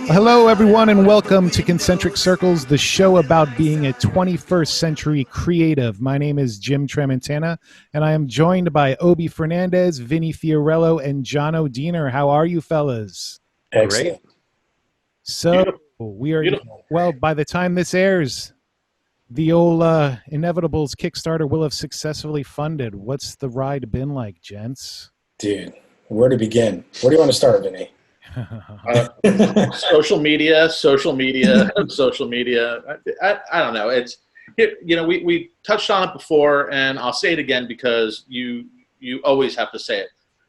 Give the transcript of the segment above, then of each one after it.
Hello, everyone, and welcome to Concentric Circles, the show about being a 21st century creative. My name is Jim Tramontana, and I am joined by Obi Fernandez, Vinny Fiorello, and John O'Deener. How are you, fellas? Excellent. So we are beautiful. Well, by the time this airs, the old Inevitables Kickstarter will have successfully funded. What's the ride been like, gents? Dude, where to begin? Where do you want to start, Vinny? Social media. I don't know. It's, you know, we touched on it before, and I'll say it again because you always have to say it.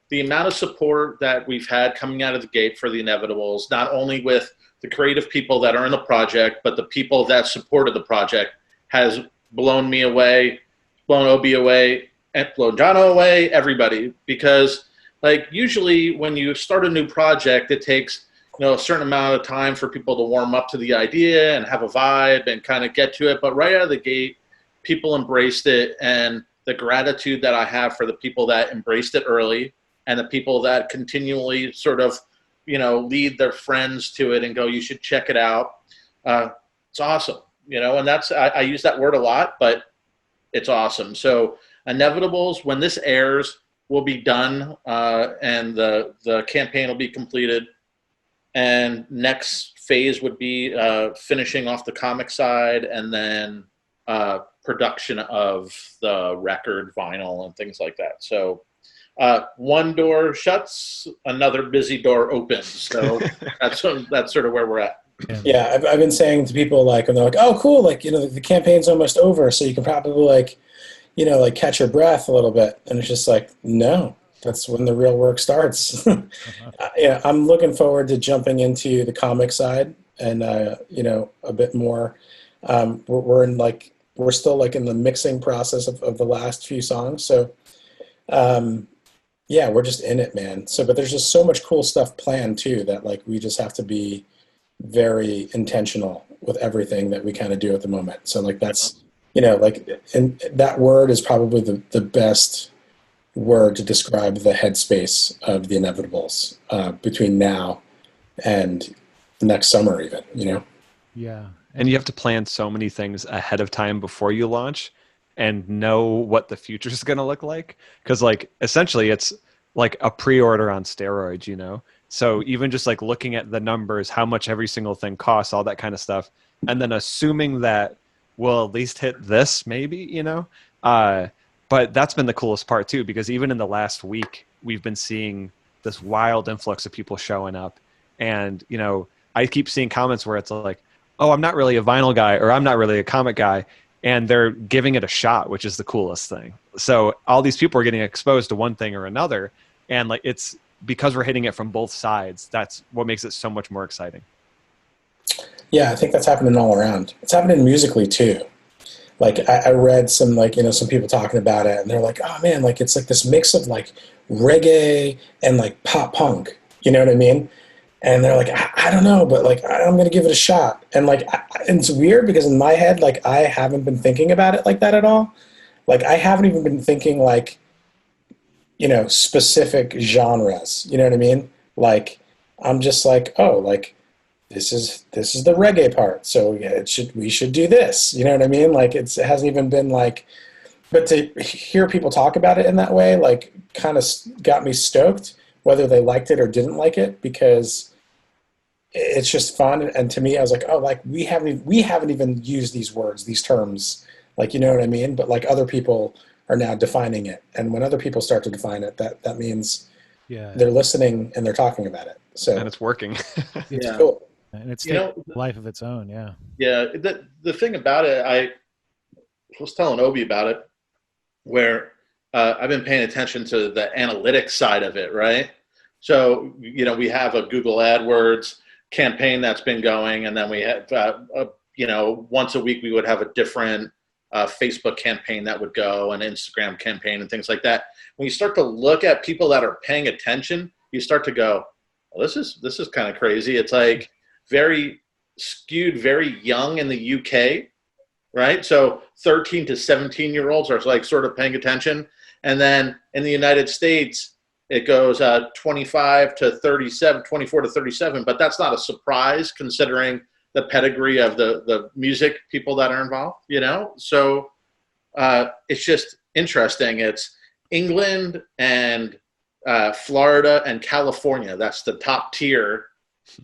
The amount of support that we've had coming out of the gate for the Inevitables, not only with the creative people that are in the project, but the people that supported the project, has blown me away, blown Obi away, and blown Jono away, everybody. Because like usually when you start a new project, it takes, you know, a certain amount of time for people to warm up to the idea and have a vibe and kind of get to it. But right out of the gate, people embraced it, and the gratitude that I have for the people that embraced it early and the people that continually sort of, you know, lead their friends to it and go, you should check it out. It's awesome, you know, and that's, I use that word a lot, but it's awesome. So Inevitables, when this airs, will be done, and the campaign will be completed. And next phase would be finishing off the comic side, and then production of the record, vinyl, and things like that. So one door shuts, another busy door opens. So that's sort of where we're at. Yeah, I've been saying to people, like, when they're like, oh, cool, like, you know, the campaign's almost over, so you can probably, like, you know, like catch your breath a little bit. And it's just like, no, that's when the real work starts. Yeah, I'm looking forward to jumping into the comic side and, you know, a bit more. We're still like in the mixing process of the last few songs. So, yeah, we're just in it, man. So, but there's just so much cool stuff planned too, that like, we just have to be very intentional with everything that we kind of do at the moment. So like, that's, you know, like, and that word is probably the best word to describe the headspace of the Inevitables between now and the next summer even, you know? Yeah. And you have to plan so many things ahead of time before you launch and know what the future is going to look like. Because, like, essentially it's like a pre-order on steroids, you know? So even just like looking at the numbers, how much every single thing costs, all that kind of stuff, and then assuming that we'll at least hit this, maybe, you know? But that's been the coolest part too, because even in the last week, we've been seeing this wild influx of people showing up. And, you know, I keep seeing comments where it's like, oh, I'm not really a vinyl guy, or I'm not really a comic guy. And they're giving it a shot, which is the coolest thing. So all these people are getting exposed to one thing or another. And like, it's because we're hitting it from both sides. That's what makes it so much more exciting. Yeah, I think that's happening all around. It's happening musically too. Like I read some, like, you know, some people talking about it, and they're like, oh man, like it's like this mix of like reggae and like pop punk, you know what I mean? And they're like, I don't know, but like, I'm going to give it a shot. And like, and it's weird because in my head, like I haven't been thinking about it like that at all. Like I haven't even been thinking like, you know, specific genres, you know what I mean? Like, I'm just like, oh, like, this is the reggae part, so yeah, we should do this, you know what I mean? Like it hasn't even been like, but to hear people talk about it in that way, like, kind of got me stoked, whether they liked it or didn't like it, because it's just fun. And to me, I was like, oh, like we haven't even used these words, these terms, like, you know what I mean? But like other people are now defining it, and when other people start to define it, that means they're listening and they're talking about it. So and it's working. It's yeah. cool. And it's taking a life of its own, yeah. Yeah, the thing about it, I was telling Obi about it, where I've been paying attention to the analytics side of it, right? So, you know, we have a Google AdWords campaign that's been going, and then we have, you know, once a week we would have a different Facebook campaign that would go, an Instagram campaign and things like that. When you start to look at people that are paying attention, you start to go, well, this is kind of crazy. It's like very skewed, very young in the UK, right? So 13 to 17-year-olds are like sort of paying attention. And then in the United States, it goes 25 to 37, 24 to 37, but that's not a surprise considering the pedigree of the music people that are involved, you know? So it's just interesting. It's England and Florida and California. That's the top tier.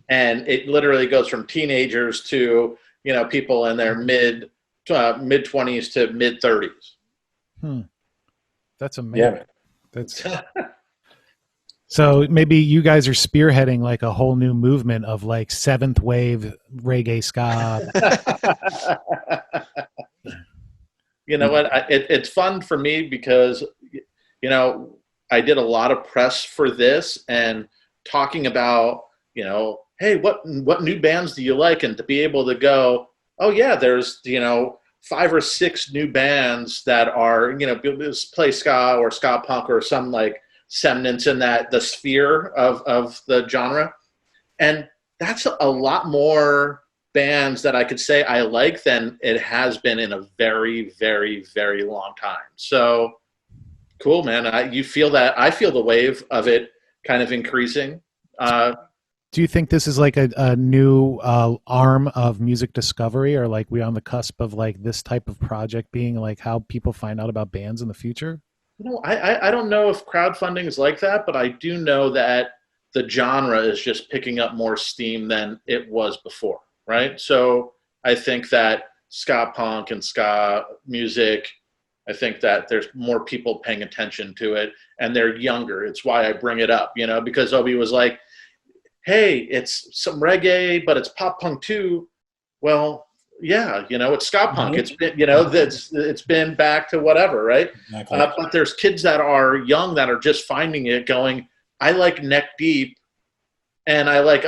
And it literally goes from teenagers to, you know, people in their mid 20s to mid 30s. That's amazing. Yeah. That's so maybe you guys are spearheading like a whole new movement of like seventh wave reggae ska. You know what? It's fun for me because, you know, I did a lot of press for this and talking about, you know, hey, what new bands do you like? And to be able to go, oh yeah, there's, you know, 5 or 6 new bands that are, you know, play ska or ska punk or some like semblance in the sphere of the genre. And that's a lot more bands that I could say I like than it has been in a very, very, very long time. So cool, man. You feel that? I feel the wave of it kind of increasing. Do you think this is like a new arm of music discovery, or like we on the cusp of like this type of project being like how people find out about bands in the future? You know, I don't know if crowdfunding is like that, but I do know that the genre is just picking up more steam than it was before, right? So I think that ska punk and ska music, I think that there's more people paying attention to it, and they're younger. It's why I bring it up, you know, because Obi was like, hey, it's some reggae, but it's pop punk too. Well, yeah, you know, it's ska punk. It's been, you know, it's been back to whatever, right? Exactly. But there's kids that are young that are just finding it, going, I like Neck Deep, and I like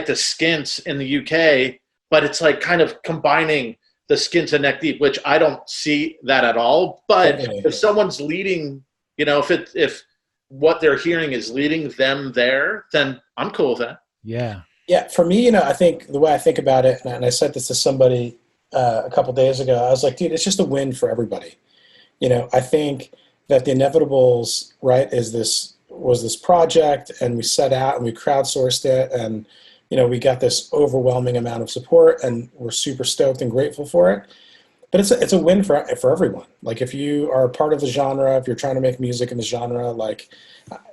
the Skints in the UK, but it's like kind of combining the Skints and Neck Deep, which I don't see that at all. But if someone's leading, you know, if what they're hearing is leading them there, then I'm cool with that. Yeah. Yeah. For me, you know, I think the way I think about it, and I said this to somebody a couple days ago, I was like, dude, it's just a win for everybody. You know, I think that the inevitables, right, was this project, and we set out and we crowdsourced it, and, you know, we got this overwhelming amount of support, and we're super stoked and grateful for it. But it's a win for everyone. Like, if you are a part of the genre, if you're trying to make music in the genre, like,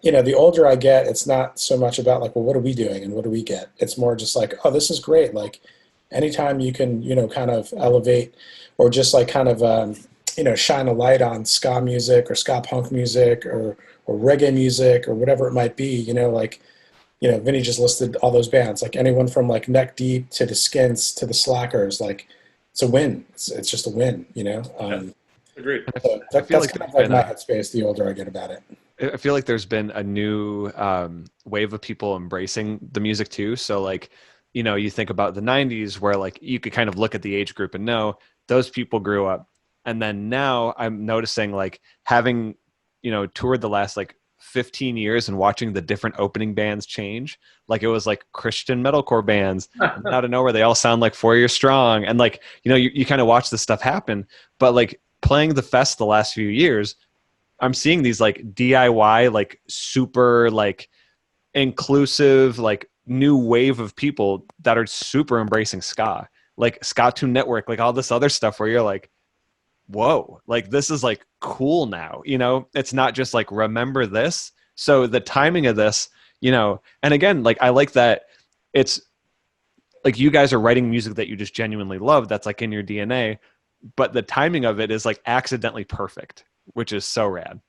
you know, the older I get, it's not so much about like, well, what are we doing and what do we get? It's more just like, oh, this is great. Like, anytime you can, you know, kind of elevate or just like kind of, you know, shine a light on ska music or ska punk music or reggae music or whatever it might be, you know, like, you know, Vinny just listed all those bands, like anyone from like Neck Deep to the Skints to the Slackers, like, it's a win. It's just a win, you know? Agreed. So that's kind of like my headspace the older I get about it. I feel like there's been a new wave of people embracing the music too. So like, you know, you think about the 90s where like you could kind of look at the age group and know those people grew up. And then now I'm noticing like having, you know, toured the last like 15 years and watching the different opening bands change. Like it was like Christian metalcore bands and out of nowhere they all sound like 4 Year Strong, and like, you know, you kind of watch this stuff happen. But like playing the fest the last few years, I'm seeing these like DIY, like super like inclusive, like new wave of people that are super embracing ska, like Ska Tune Network, like all this other stuff where you're like, whoa, like this is like cool now, you know? It's not just like remember this. So the timing of this, you know, and again, like I like that it's like you guys are writing music that you just genuinely love, that's like in your DNA, but the timing of it is like accidentally perfect, which is so rad.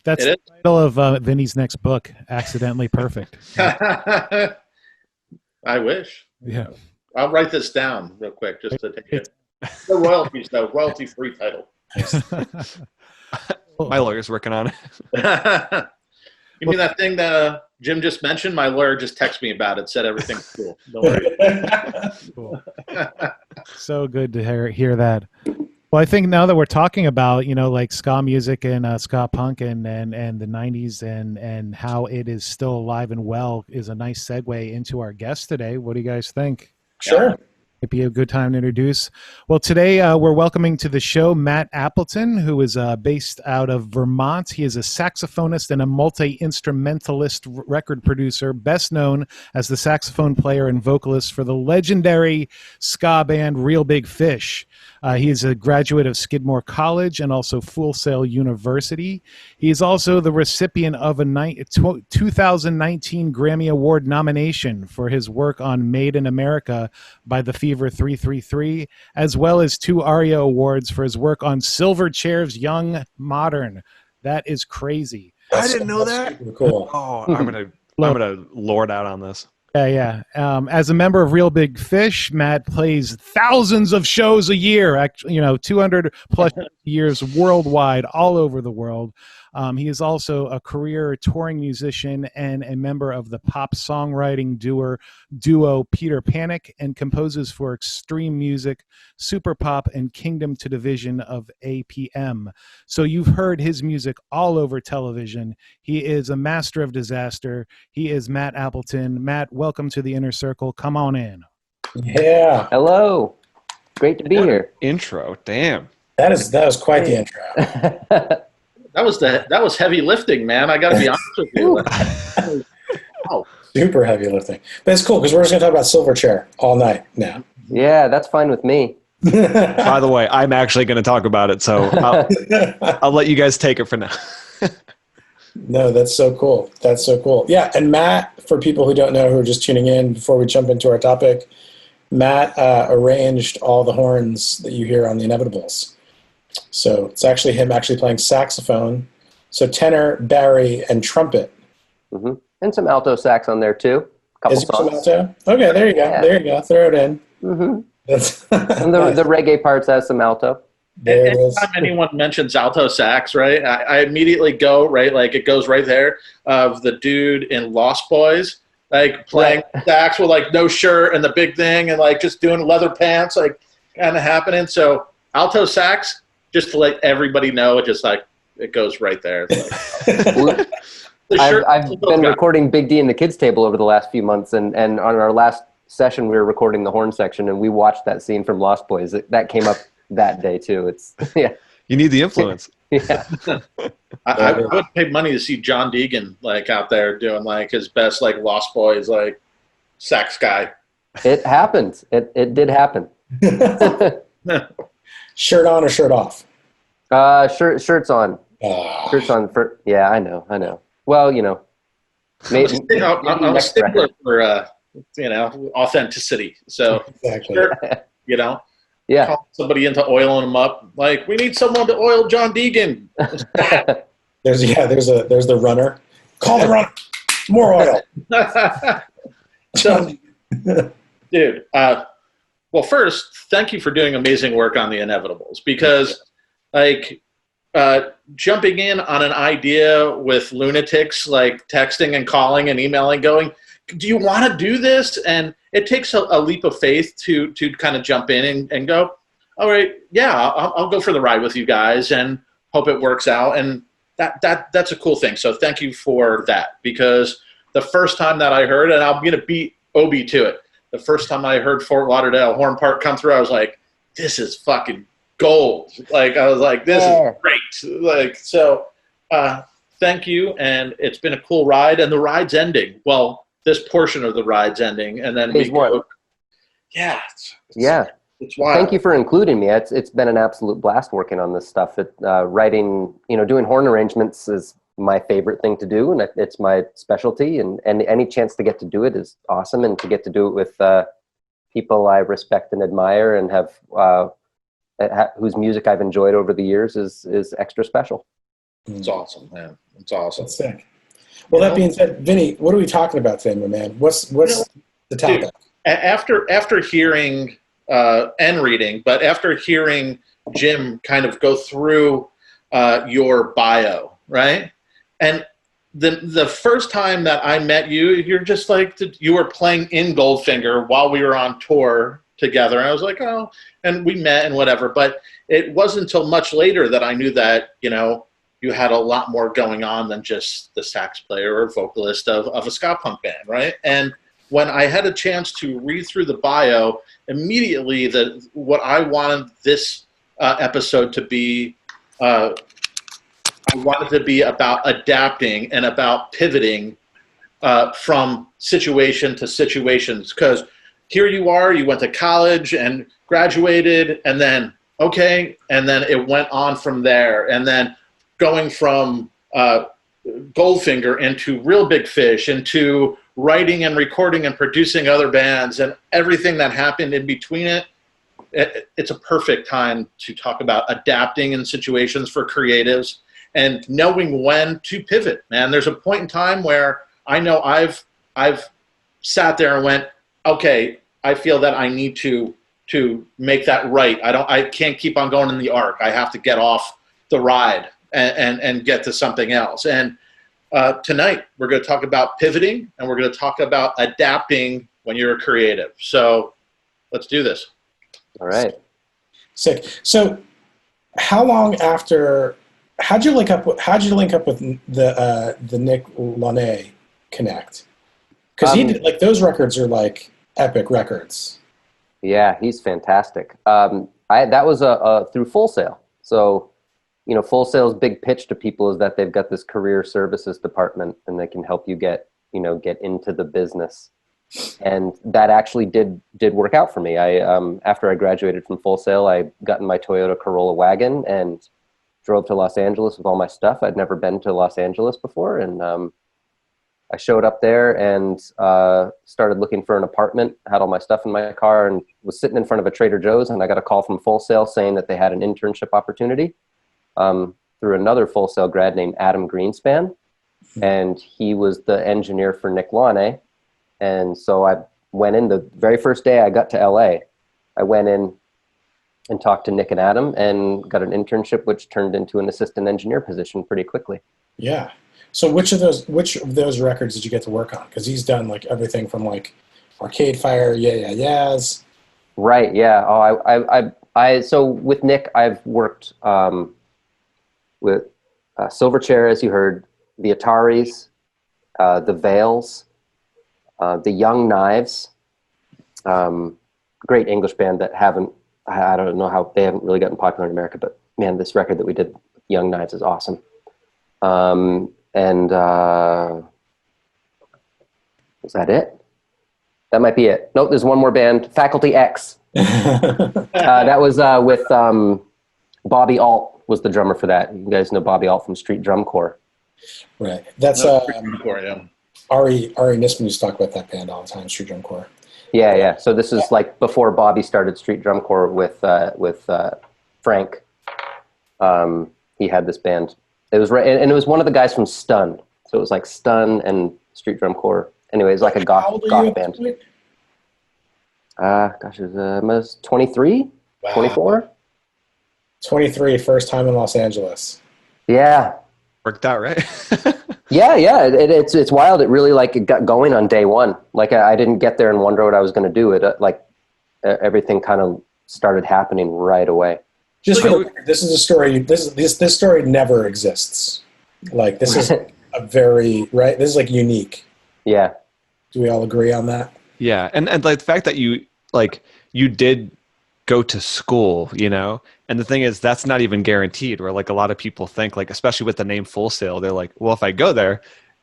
That's the title of Vinny's next book, Accidentally Perfect. I wish. Yeah. I'll write this down real quick just to take it. The royalties, though, royalty-free title. My lawyer's working on it. You mean that thing that Jim just mentioned? My lawyer just texted me about it, said everything's cool. Don't worry. Cool. So good to hear that. Well, I think now that we're talking about, you know, like ska music and ska punk and the 90s and how it is still alive and well is a nice segue into our guest today. What do you guys think? Sure. It'd be a good time to introduce. Well, today we're welcoming to the show Matt Appleton, who is based out of Vermont. He is a saxophonist and a multi-instrumentalist record producer, best known as the saxophone player and vocalist for the legendary ska band Real Big Fish. He is a graduate of Skidmore College and also Full Sail University. He is also the recipient of a 2019 Grammy Award nomination for his work on Made in America by the Fever 333, as well as 2 ARIA awards for his work on Silverchair's Young Modern. That is crazy. I didn't know that. Cool. Oh, I'm gonna lord out on this. Yeah. As a member of Real Big Fish, Matt plays thousands of shows a year. Actually, 200 plus years worldwide, all over the world. He is also a career touring musician and a member of the pop songwriting duo Peter Panic, and composes for Extreme Music, Super Pop, and Kingdom to Division of APM. So you've heard his music all over television. He is a master of disaster. He is Matt Appleton. Matt, welcome to the Inner Circle. Come on in. Yeah. Hello. Great to be here. Intro. Damn. That was quite the intro. That was heavy lifting, man. I got to be honest with you. Wow. Super heavy lifting. But it's cool because we're just going to talk about Silverchair all night now. Yeah, that's fine with me. By the way, I'm actually going to talk about it, so I'll let you guys take it for now. No, that's so cool. That's so cool. Yeah, and Matt, for people who don't know, who are just tuning in before we jump into our topic, Matt arranged all the horns that you hear on The Inevitables. So it's actually him playing saxophone, so tenor, bari, and trumpet. Mm-hmm. And some alto sax on there too. Is there some alto? Okay, there you go. Yeah. There you go. Throw it in. Mm-hmm. And the reggae parts has some alto. Anytime anyone mentions alto sax, right, I immediately go, right, like it goes right there, of the dude in Lost Boys, like playing sax with like no shirt and the big thing and like just doing leather pants, like kind of happening. So alto sax, just to let everybody know, it goes right there. I've been recording Big D and the Kids Table over the last few months, and on our last session we were recording the horn section, and we watched that scene from Lost Boys. That came up that day too. It's You need the influence. Yeah. I would pay money to see John Deegan like out there doing like his best like Lost Boys like sax guy. It happened. It did happen. Shirt on or shirt off? Shirts on. Shirts on. Yeah, I know. Well, maybe I'm a stickler for authenticity. So exactly. Yeah. Call somebody into oiling them up. Like, we need someone to oil John Deegan. There's the runner. Call the runner. More oil. So, dude. Well, first, thank you for doing amazing work on The Inevitables, because, like, jumping in on an idea with lunatics, like texting and calling and emailing, going, do you want to do this? And it takes a leap of faith to kind of jump in and go, all right, yeah, I'll go for the ride with you guys and hope it works out. And that's a cool thing. So thank you for that, because the first time that I heard, and I'm going to beat Obi to it, the first time I heard Fort Lauderdale horn part come through, I was like, this is fucking gold. Like, I was like, this is great. Like, so thank you. And it's been a cool ride, and the ride's ending. Well, this portion of the ride's ending, and then Phase one. It's wild. Thank you for including me. It's been an absolute blast working on this stuff. Writing, doing horn arrangements is my favorite thing to do, and it's my specialty. And any chance to get to do it is awesome, and to get to do it with people I respect and admire and have whose music I've enjoyed over the years is extra special. It's awesome, man. It's awesome. That's sick. Well, that being said, Vinny, what are we talking about today, my man? What's the topic? Dude, after hearing and reading, but after hearing Jim kind of go through your bio, right? And the first time that I met you, you're just like, you were playing in Goldfinger while we were on tour together. And I was like, oh, and we met and whatever. But it wasn't until much later that I knew that, you had a lot more going on than just the sax player or vocalist of a ska punk band, right? And so when I had a chance to read through the bio, immediately what I wanted this episode to be, I wanted to be about adapting and about pivoting from situation to situations. Because here you are, you went to college and graduated, and then, okay, and then it went on from there. And then going from Goldfinger into Real Big Fish, into writing and recording and producing other bands, and everything that happened in between it's a perfect time to talk about adapting in situations for creatives and knowing when to pivot, man. There's a point in time where I know I've sat there and went, okay, I feel that I need to make that right. I can't keep on going in the arc. I have to get off the ride and get to something else. And tonight we're going to talk about pivoting, and we're going to talk about adapting when you're a creative. So let's do this. All right. Sick. So how'd you link up with the Nick Launay connect? Because he did, like, those records are like epic records. Yeah, he's fantastic. That was through Full Sail. So, you know, Full Sail's big pitch to people is that they've got this career services department and they can help you get into the business. And that actually did work out for me. After I graduated from Full Sail, I got in my Toyota Corolla wagon and drove to Los Angeles with all my stuff. I'd never been to Los Angeles before. And I showed up there and started looking for an apartment, had all my stuff in my car, and was sitting in front of a Trader Joe's, and I got a call from Full Sail saying that they had an internship opportunity through another Full Sail grad named Adam Greenspan. And he was the engineer for Nick Launay. And so I went in the very first day I got to LA. I went in and talked to Nick and Adam and got an internship, which turned into an assistant engineer position pretty quickly. Yeah. So which of those records did you get to work on? Because he's done like everything from like Arcade Fire, Yeah Yeahs. Right. Yeah. Oh, so with Nick, I've worked with Silverchair, as you heard, the Ataris, the Veils, the Young Knives, great English band that I don't know how they haven't really gotten popular in America, but man, this record that we did, Young Knives, is awesome. And was that it? That might be it. Nope, there's one more band, Faculty X. That was with Bobby Alt was the drummer for that. You guys know Bobby Alt from Street Drum Corps. Right. That's Ari Nisman used to talk about that band all the time, Street Drum Corps. Yeah. So this is like before Bobby started Street Drum Corps with Frank. He had this band. It was and it was one of the guys from Stun. So it was like Stun and Street Drum Corps. Anyway, it's like a goth band. Gosh, it was 23, wow. 24. 23, first time in Los Angeles. Yeah. Worked out, right? Yeah. It's wild. It really it got going on day one. Like I didn't get there and wonder what I was going to do. Everything kind of started happening right away. Just this is a story. This story never exists. Like this is a very right. This is like unique. Yeah. Do we all agree on that? Yeah, and like the fact that you did go to school, you know, and the thing is that's not even guaranteed. Where like a lot of people think, like especially with the name Full Sail, they're like, well, if I go there,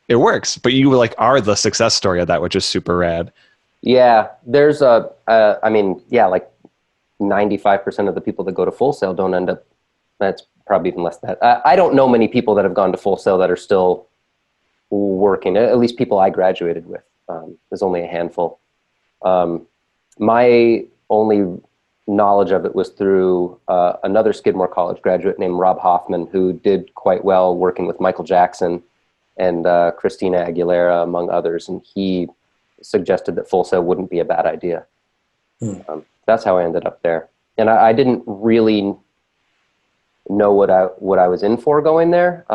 it works. But you are the success story of that, which is super rad. Yeah, there's like 95% of the people that go to Full Sail don't end up. That's probably even less than that. I don't know many people that have gone to Full Sail that are still working. At least people I graduated with. There's only a handful. My only knowledge of it was through another Skidmore College graduate named Rob Hoffman, who did quite well working with Michael Jackson and Christina Aguilera, among others. And he suggested that Full Sail wouldn't be a bad idea. That's how I ended up there. And I didn't really know what I was in for going there.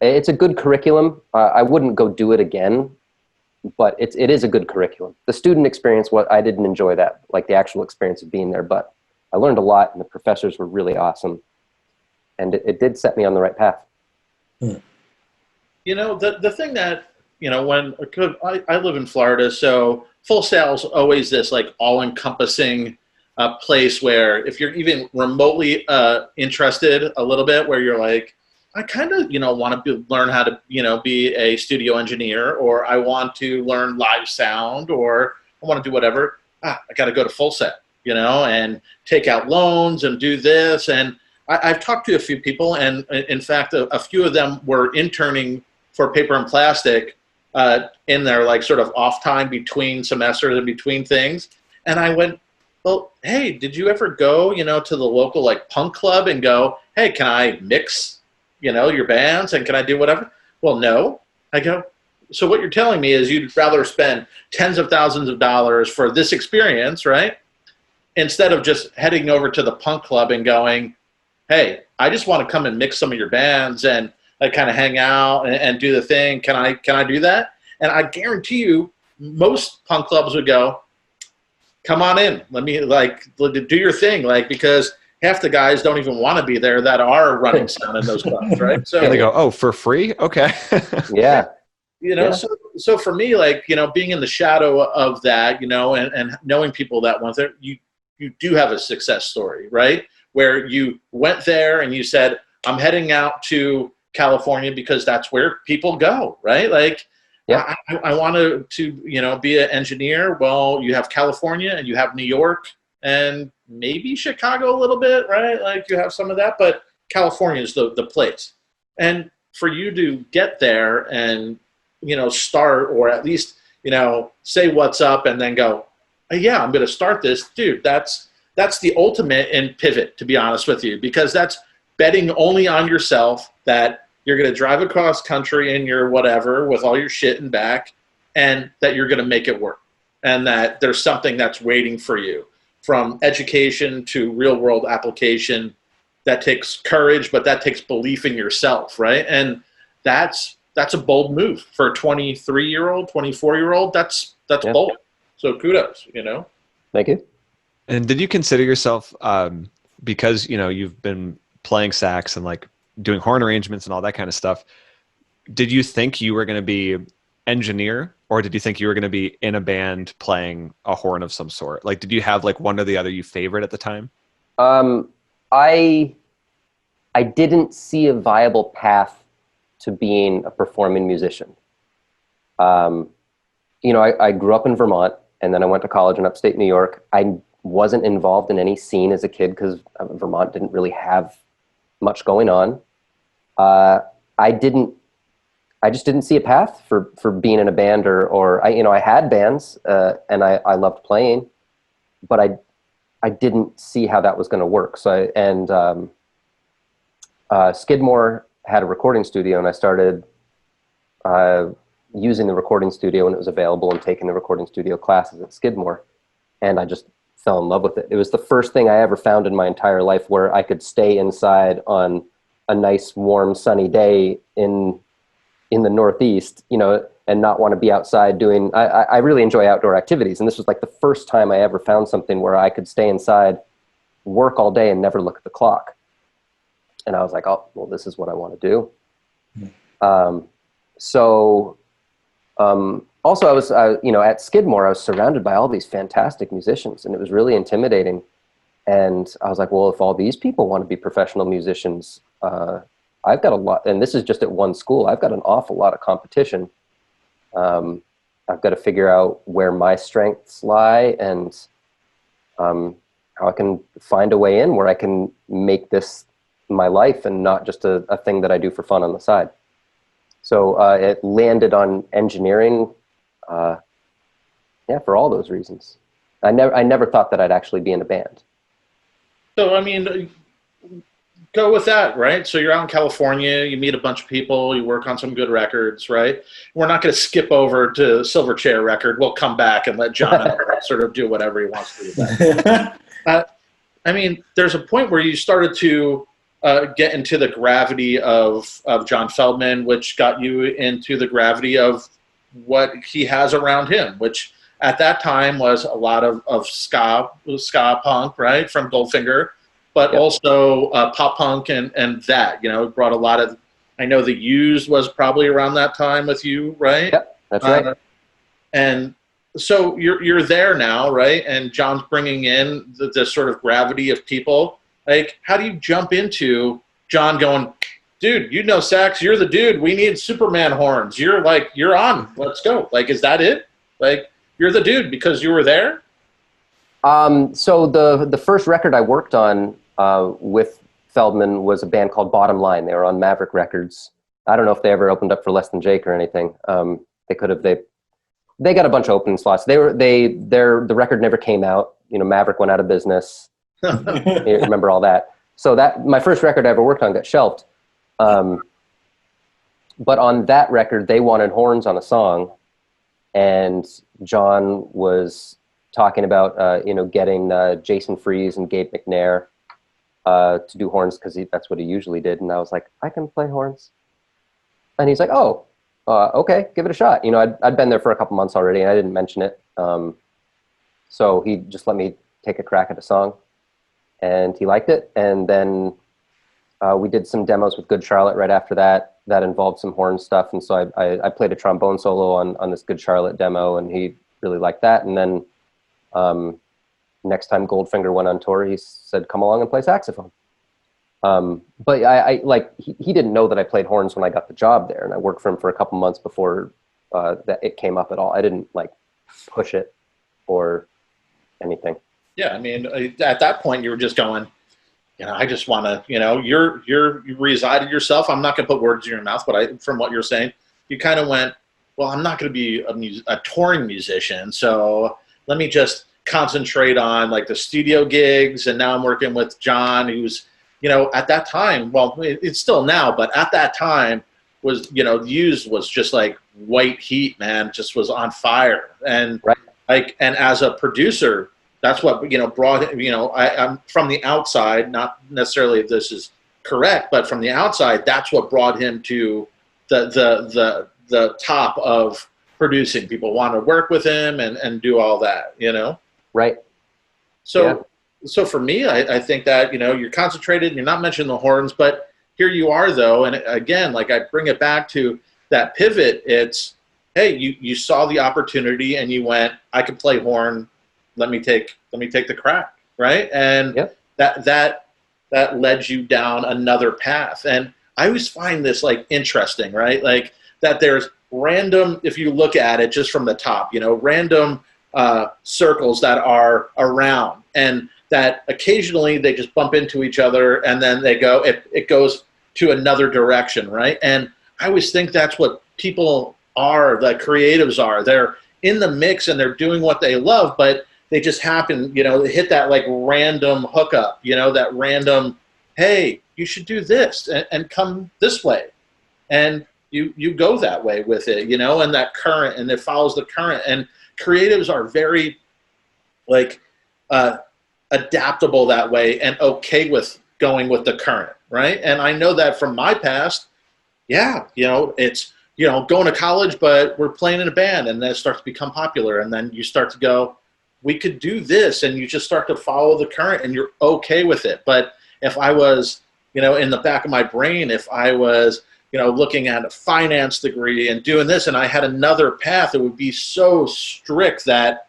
It's a good curriculum. I wouldn't go do it again, but it is a good curriculum. The student experience, I didn't enjoy that, like the actual experience of being there, but I learned a lot, and the professors were really awesome, and it did set me on the right path. You know, the thing that when I live in Florida, so Full Sail is always this like all-encompassing place where if you're even remotely interested a little bit, where you're like, I kind of, want to learn how to, be a studio engineer, or I want to learn live sound, or I want to do whatever. I got to go to Full Sail, and take out loans and do this. And I've talked to a few people, and in fact, a few of them were interning for Paper and Plastic in their like sort of off time between semesters and between things. And I went, well, hey, did you ever go, to the local like punk club and go, hey, can I mix, your bands, and can I do whatever? Well, no. I go, so what you're telling me is you'd rather spend tens of thousands of dollars for this experience, right? Instead of just heading over to the punk club and going, hey, I just want to come and mix some of your bands and like kind of hang out and do the thing. Can I do that? And I guarantee you, most punk clubs would go, come on in. Let me do your thing. Like, because half the guys don't even want to be there that are running sound in those clubs, right? So and they go, oh, for free? Okay. Yeah. So for me, like, being in the shadow of that, and knowing people that went there, you do have a success story, right? Where you went there and you said, I'm heading out to California because that's where people go, right? Like, yeah. I wanted to, be an engineer. Well, you have California and you have New York and maybe Chicago a little bit, right? Like you have some of that, but California is the place. And for you to get there and, start, or at least, say what's up and then go, yeah, I'm going to start this, dude. That's the ultimate in pivot, to be honest with you, because that's betting only on yourself that you're going to drive across country in your whatever with all your shit in back, and that you're going to make it work, and that there's something that's waiting for you, from education to real world application. That takes courage, but that takes belief in yourself, right? And that's a bold move for a 23-year-old, 24-year-old. That's yeah. Bold. So kudos, Thank you. And did you consider yourself, because, you've been playing sax and like doing horn arrangements and all that kind of stuff, did you think you were going to be engineer, or did you think you were going to be in a band playing a horn of some sort? Like, did you have like one or the other you favored at the time? I didn't see a viable path to being a performing musician. I grew up in Vermont, and then I went to college in upstate New York. I wasn't involved in any scene as a kid because Vermont didn't really have much going on. I just didn't see a path for being in a band, or I had bands, and I loved playing, but I didn't see how that was going to work. So Skidmore had a recording studio, and I started using the recording studio when it was available and taking the recording studio classes at Skidmore, and I just fell in love with it. It was the first thing I ever found in my entire life where I could stay inside on a nice, warm, sunny day in the Northeast, and not want to be outside doing, I really enjoy outdoor activities. And this was like the first time I ever found something where I could stay inside, work all day, and never look at the clock. And I was like, oh, well, this is what I want to do. Also, I was, at Skidmore, I was surrounded by all these fantastic musicians, and it was really intimidating. And I was like, well, if all these people want to be professional musicians, I've got a lot, and this is just at one school, I've got an awful lot of competition. I've got to figure out where my strengths lie, and how I can find a way in where I can make this my life and not just a thing that I do for fun on the side. So it landed on engineering, for all those reasons. I never thought that I'd actually be in a band. So, go with that, right? So you're out in California, you meet a bunch of people, you work on some good records, right? We're not going to skip over to Silverchair record. We'll come back and let John sort of do whatever he wants to do with that. There's a point where you started to get into the gravity of John Feldmann, which got you into the gravity of what he has around him, which at that time was a lot of ska punk, right, from Goldfinger, but also pop punk and that, brought a lot of, I know the Used was probably around that time with you, right? Yep, that's right. And so you're there now, right? And John's bringing in the sort of gravity of people. Like, how do you jump into John going, dude, you know sax, you're the dude. We need Superman horns. You're on. Let's go. Like, is that it? Like, you're the dude because you were there? So the first record I worked on with Feldmann was a band called Bottom Line. They were on Maverick Records. I don't know if they ever opened up for Less Than Jake or anything. They could have. They got a bunch of opening slots. The record never came out. You know, Maverick went out of business. You remember all that. So my first record I ever worked on got shelved. But on that record, they wanted horns on a song, and John was talking about getting Jason Freese and Gabe McNair to do horns because that's what he usually did. And I was like, I can play horns. And he's like, oh, okay, give it a shot. You know, I'd been there for a couple months already, and I didn't mention it. So he just let me take a crack at the song, and he liked it. And then we did some demos with Good Charlotte right after that. That involved some horn stuff. And so I played a trombone solo on this Good Charlotte demo, and he really liked that. And then next time Goldfinger went on tour, he said, come along and play saxophone. But he didn't know that I played horns when I got the job there, and I worked for him for a couple months before that it came up at all. I didn't push it or anything. Yeah, I mean, at that point, you were just going, I just want to, you resided yourself. I'm not going to put words in your mouth, but from what you're saying, you kind of went, well, I'm not going to be a touring musician, so let me just concentrate on the studio gigs. And now I'm working with John, who's, at that time, well, it's still now, but at that time was, Used was just like white heat, man, just was on fire. And right. And as a producer, that's what, brought, I'm from the outside, not necessarily if this is correct, but from the outside, that's what brought him to the top of producing. People want to work with him and do all that, Right. So, yeah. So for me, I think that, you're concentrated and you're not mentioning the horns, but here you are though. And again, I bring it back to that pivot. It's, hey, you saw the opportunity and you went, I can play horn. Let me take the crack. Right. And yep. that led you down another path. And I always find this interesting, right? That there's random, if you look at it just from the top, random circles that are around, and that occasionally they just bump into each other and then it goes to another direction, right? And I always think that's what people are, the creatives are. They're in the mix and they're doing what they love, but they just happen, they hit that random hookup, that random, hey, you should do this and come this way. And you go that way with it, and that current, and it follows the current. And creatives are very adaptable that way and okay with going with the current, right? And I know that from my past, it's, going to college, but we're playing in a band, and then it starts to become popular. And then you start to go, we could do this, and you just start to follow the current and you're okay with it. But if I was, in the back of my brain, if I was, looking at a finance degree and doing this, and I had another path, it would be so strict that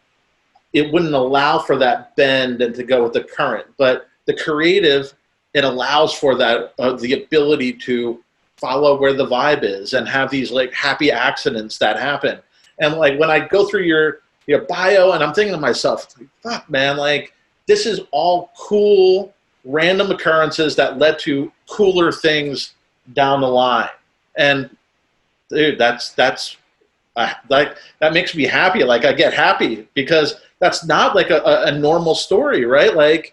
it wouldn't allow for that bend and to go with the current. But the creative, it allows for that, the ability to follow where the vibe is and have these happy accidents that happen. And when I go through your bio, and I'm thinking to myself, fuck, man, this is all cool, random occurrences that led to cooler things down the line. And dude, that makes me happy. I get happy because that's not a normal story, right?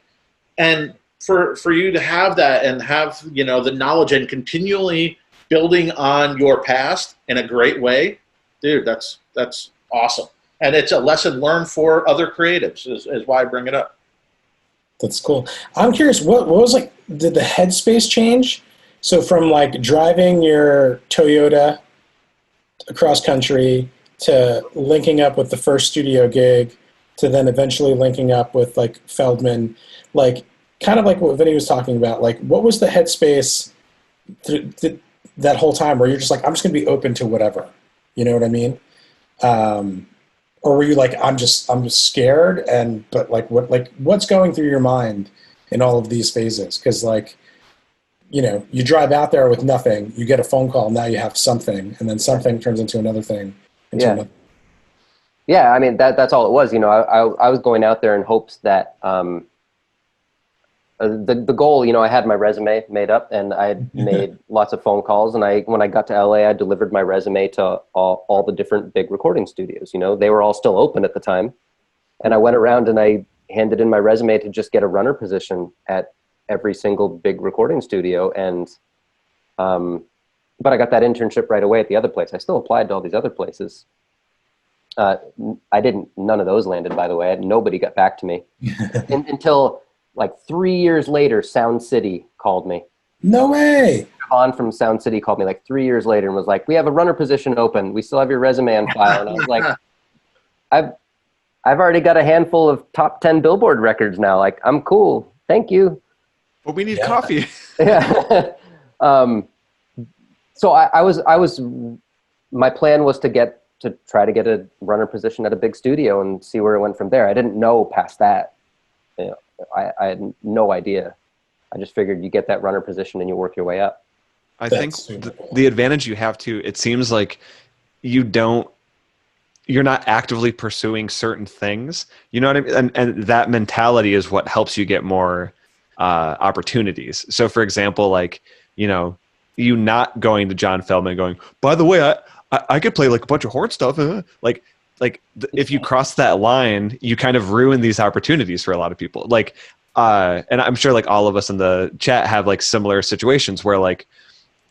And for you to have that and have, the knowledge and continually building on your past in a great way, dude, that's awesome. And it's a lesson learned for other creatives is why I bring it up. That's cool. I'm curious, what was did the headspace change? So from driving your Toyota across country to linking up with the first studio gig to then eventually linking up with Feldmann, kind of what Vinny was talking about, what was the headspace? Did that whole time where you're just like, I'm just going to be open to whatever, you know what I mean? Or were you like, I'm just scared, but like what's going through your mind in all of these phases? Because like, you know, you drive out there with nothing, you get a phone call, now you have something, and then something turns into another thing. Yeah, I mean, that's all it was. You know, I was going out there in hopes that the goal, you know, I had my resume made up, and I had made lots of phone calls, and when I got to LA, I delivered my resume to all the different big recording studios. You know, they were all still open at the time, and I went around and I handed in my resume to just get a runner position at every single big recording studio, and but I got that internship right away at the other place. I still applied to all these other places. None of those landed, by the way. Nobody got back to me until like 3 years later. Sound City called me. No way. John from Sound City called me like 3 years later and was like, we have a runner position open. We still have your resume on file. And I was like, I've already got a handful of top 10 Billboard records now. Like, I'm cool. Thank you. Well, we need coffee. Yeah. So I was, my plan was to try to get a runner position at a big studio and see where it went from there. I didn't know past that. You know, I had no idea. I just figured you get that runner position and you work your way up. I think the advantage you have too, it seems like you're not actively pursuing certain things. You know what I mean? And that mentality is what helps you get more opportunities. So for example, like, you know, you not going to John Feldmann going, by the way, I could play like a bunch of horn stuff. If you cross that line, you kind of ruin these opportunities for a lot of people. Like, and I'm sure like all of us in the chat have like similar situations where like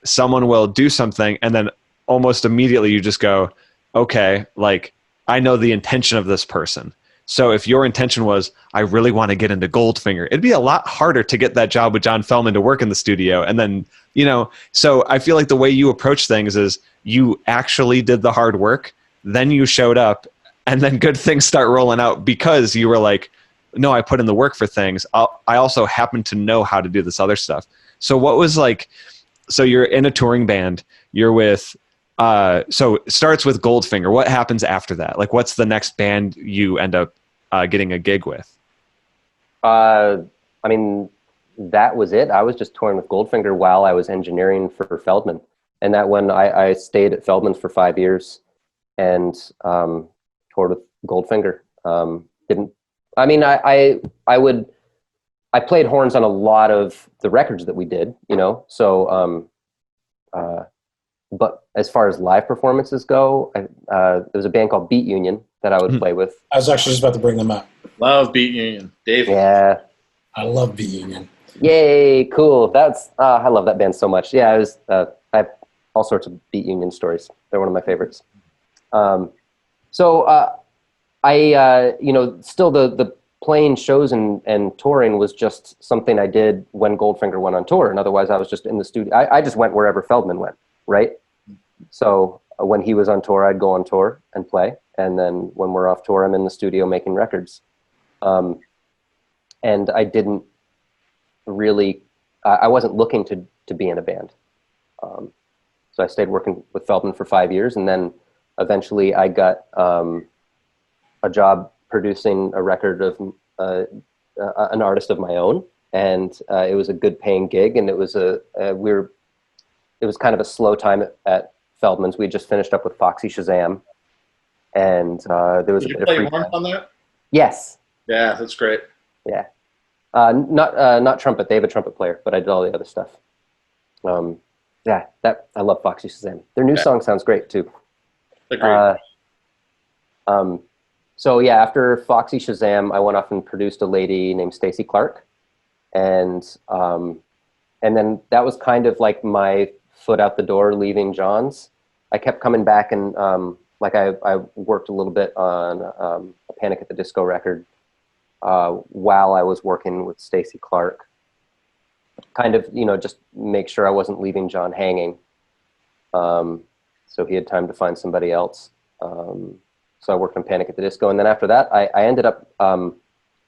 someone will do something and then almost immediately you just go, okay, like I know the intention of this person. So if your intention was, I really want to get into Goldfinger, it'd be a lot harder to get that job with John Feldmann to work in the studio. And then, you know, so I feel like the way you approach things is you actually did the hard work, then you showed up, and then good things start rolling out because you were like, no, I put in the work for things. I also happen to know how to do this other stuff. So what was like, so you're in a touring band, you're with, so it starts with Goldfinger. What happens after that? Like, what's the next band you end up getting a gig with? I mean, that was it. I was just touring with Goldfinger while I was engineering for Feldmann. And that when I stayed at Feldmann for 5 years and toured with Goldfinger. I played horns on a lot of the records that we did, you know, so, but as far as live performances go, there was a band called Beat Union that I would play with. I was actually just about to bring them up. Love Beat Union. David. Yeah. I love Beat Union. Yay, cool. That's, I love that band so much. Yeah, I have all sorts of Beat Union stories. They're one of my favorites. You know, still the playing shows and touring was just something I did when Goldfinger went on tour. And otherwise I was just in the studio. I just went wherever Feldmann went, right? So when he was on tour, I'd go on tour and play. And then when we're off tour, I'm in the studio making records. And I didn't really, I wasn't looking to be in a band. So I stayed working with Feldmann for 5 years. And then eventually I got a job producing a record of an artist of my own. And it was a good paying gig. And it was it was kind of a slow time at Feldmann's. We had just finished up with Foxy Shazam. And there was a bit of free time. On that? Yes. Yeah, that's great. Yeah. Not trumpet. They have a trumpet player, but I did all the other stuff. Yeah, I love Foxy Shazam. Their new song sounds great too. Agreed. So yeah, after Foxy Shazam, I went off and produced a lady named Stacy Clark, and then that was kind of like my foot out the door leaving John's. I kept coming back and I worked a little bit on a Panic at the Disco record while I was working with Stacy Clark. Kind of, you know, just make sure I wasn't leaving John hanging. So he had time to find somebody else. So I worked on Panic at the Disco. And then after that, I ended up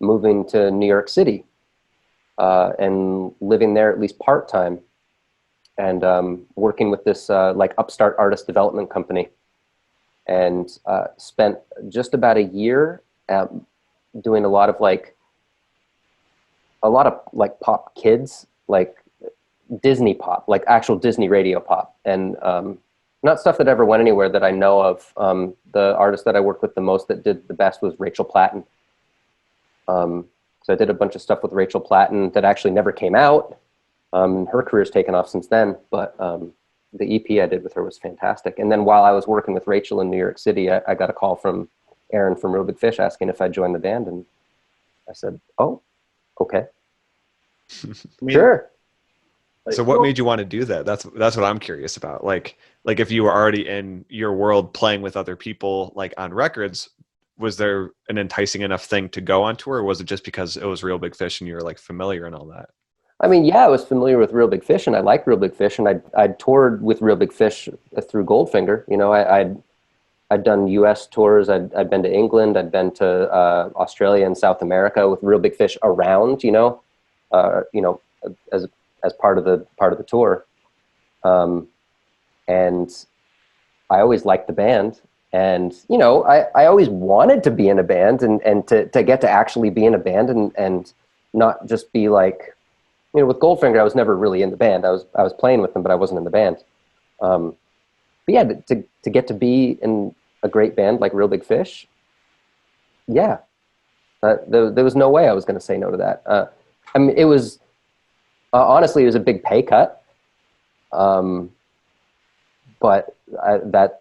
moving to New York City and living there at least part-time. and working with this like upstart artist development company, and spent just about a year doing a lot of like pop kids, like Disney pop, like actual Disney radio pop, and not stuff that ever went anywhere that I know of. The artist that I worked with the most that did the best was Rachel Platten. So I did a bunch of stuff with Rachel Platten that actually never came out. Her career's taken off since then, but the EP I did with her was fantastic. And then while I was working with Rachel in New York City, I got a call from Aaron from Real Big Fish asking if I'd join the band, and I said, "Oh, okay, sure." So what made you want to do that? That's what I'm curious about. Like if you were already in your world playing with other people, like on records, was there an enticing enough thing to go on tour, or was it just because it was Real Big Fish and you were like familiar and all that? I mean, yeah, I was familiar with Real Big Fish and I liked Real Big Fish, and I'd toured with Real Big Fish through Goldfinger. You know, I'd done US tours. I'd been to England. I'd been to Australia and South America with Real Big Fish around, you know, as part of the tour. And I always liked the band, and, you know, I always wanted to be in a band and to get to actually be in a band and not just be like, you know, with Goldfinger, I was never really in the band. I was playing with them, but I wasn't in the band. But yeah, to get to be in a great band like Real Big Fish, yeah, there was no way I was going to say no to that. I mean, it was honestly, it was a big pay cut, but that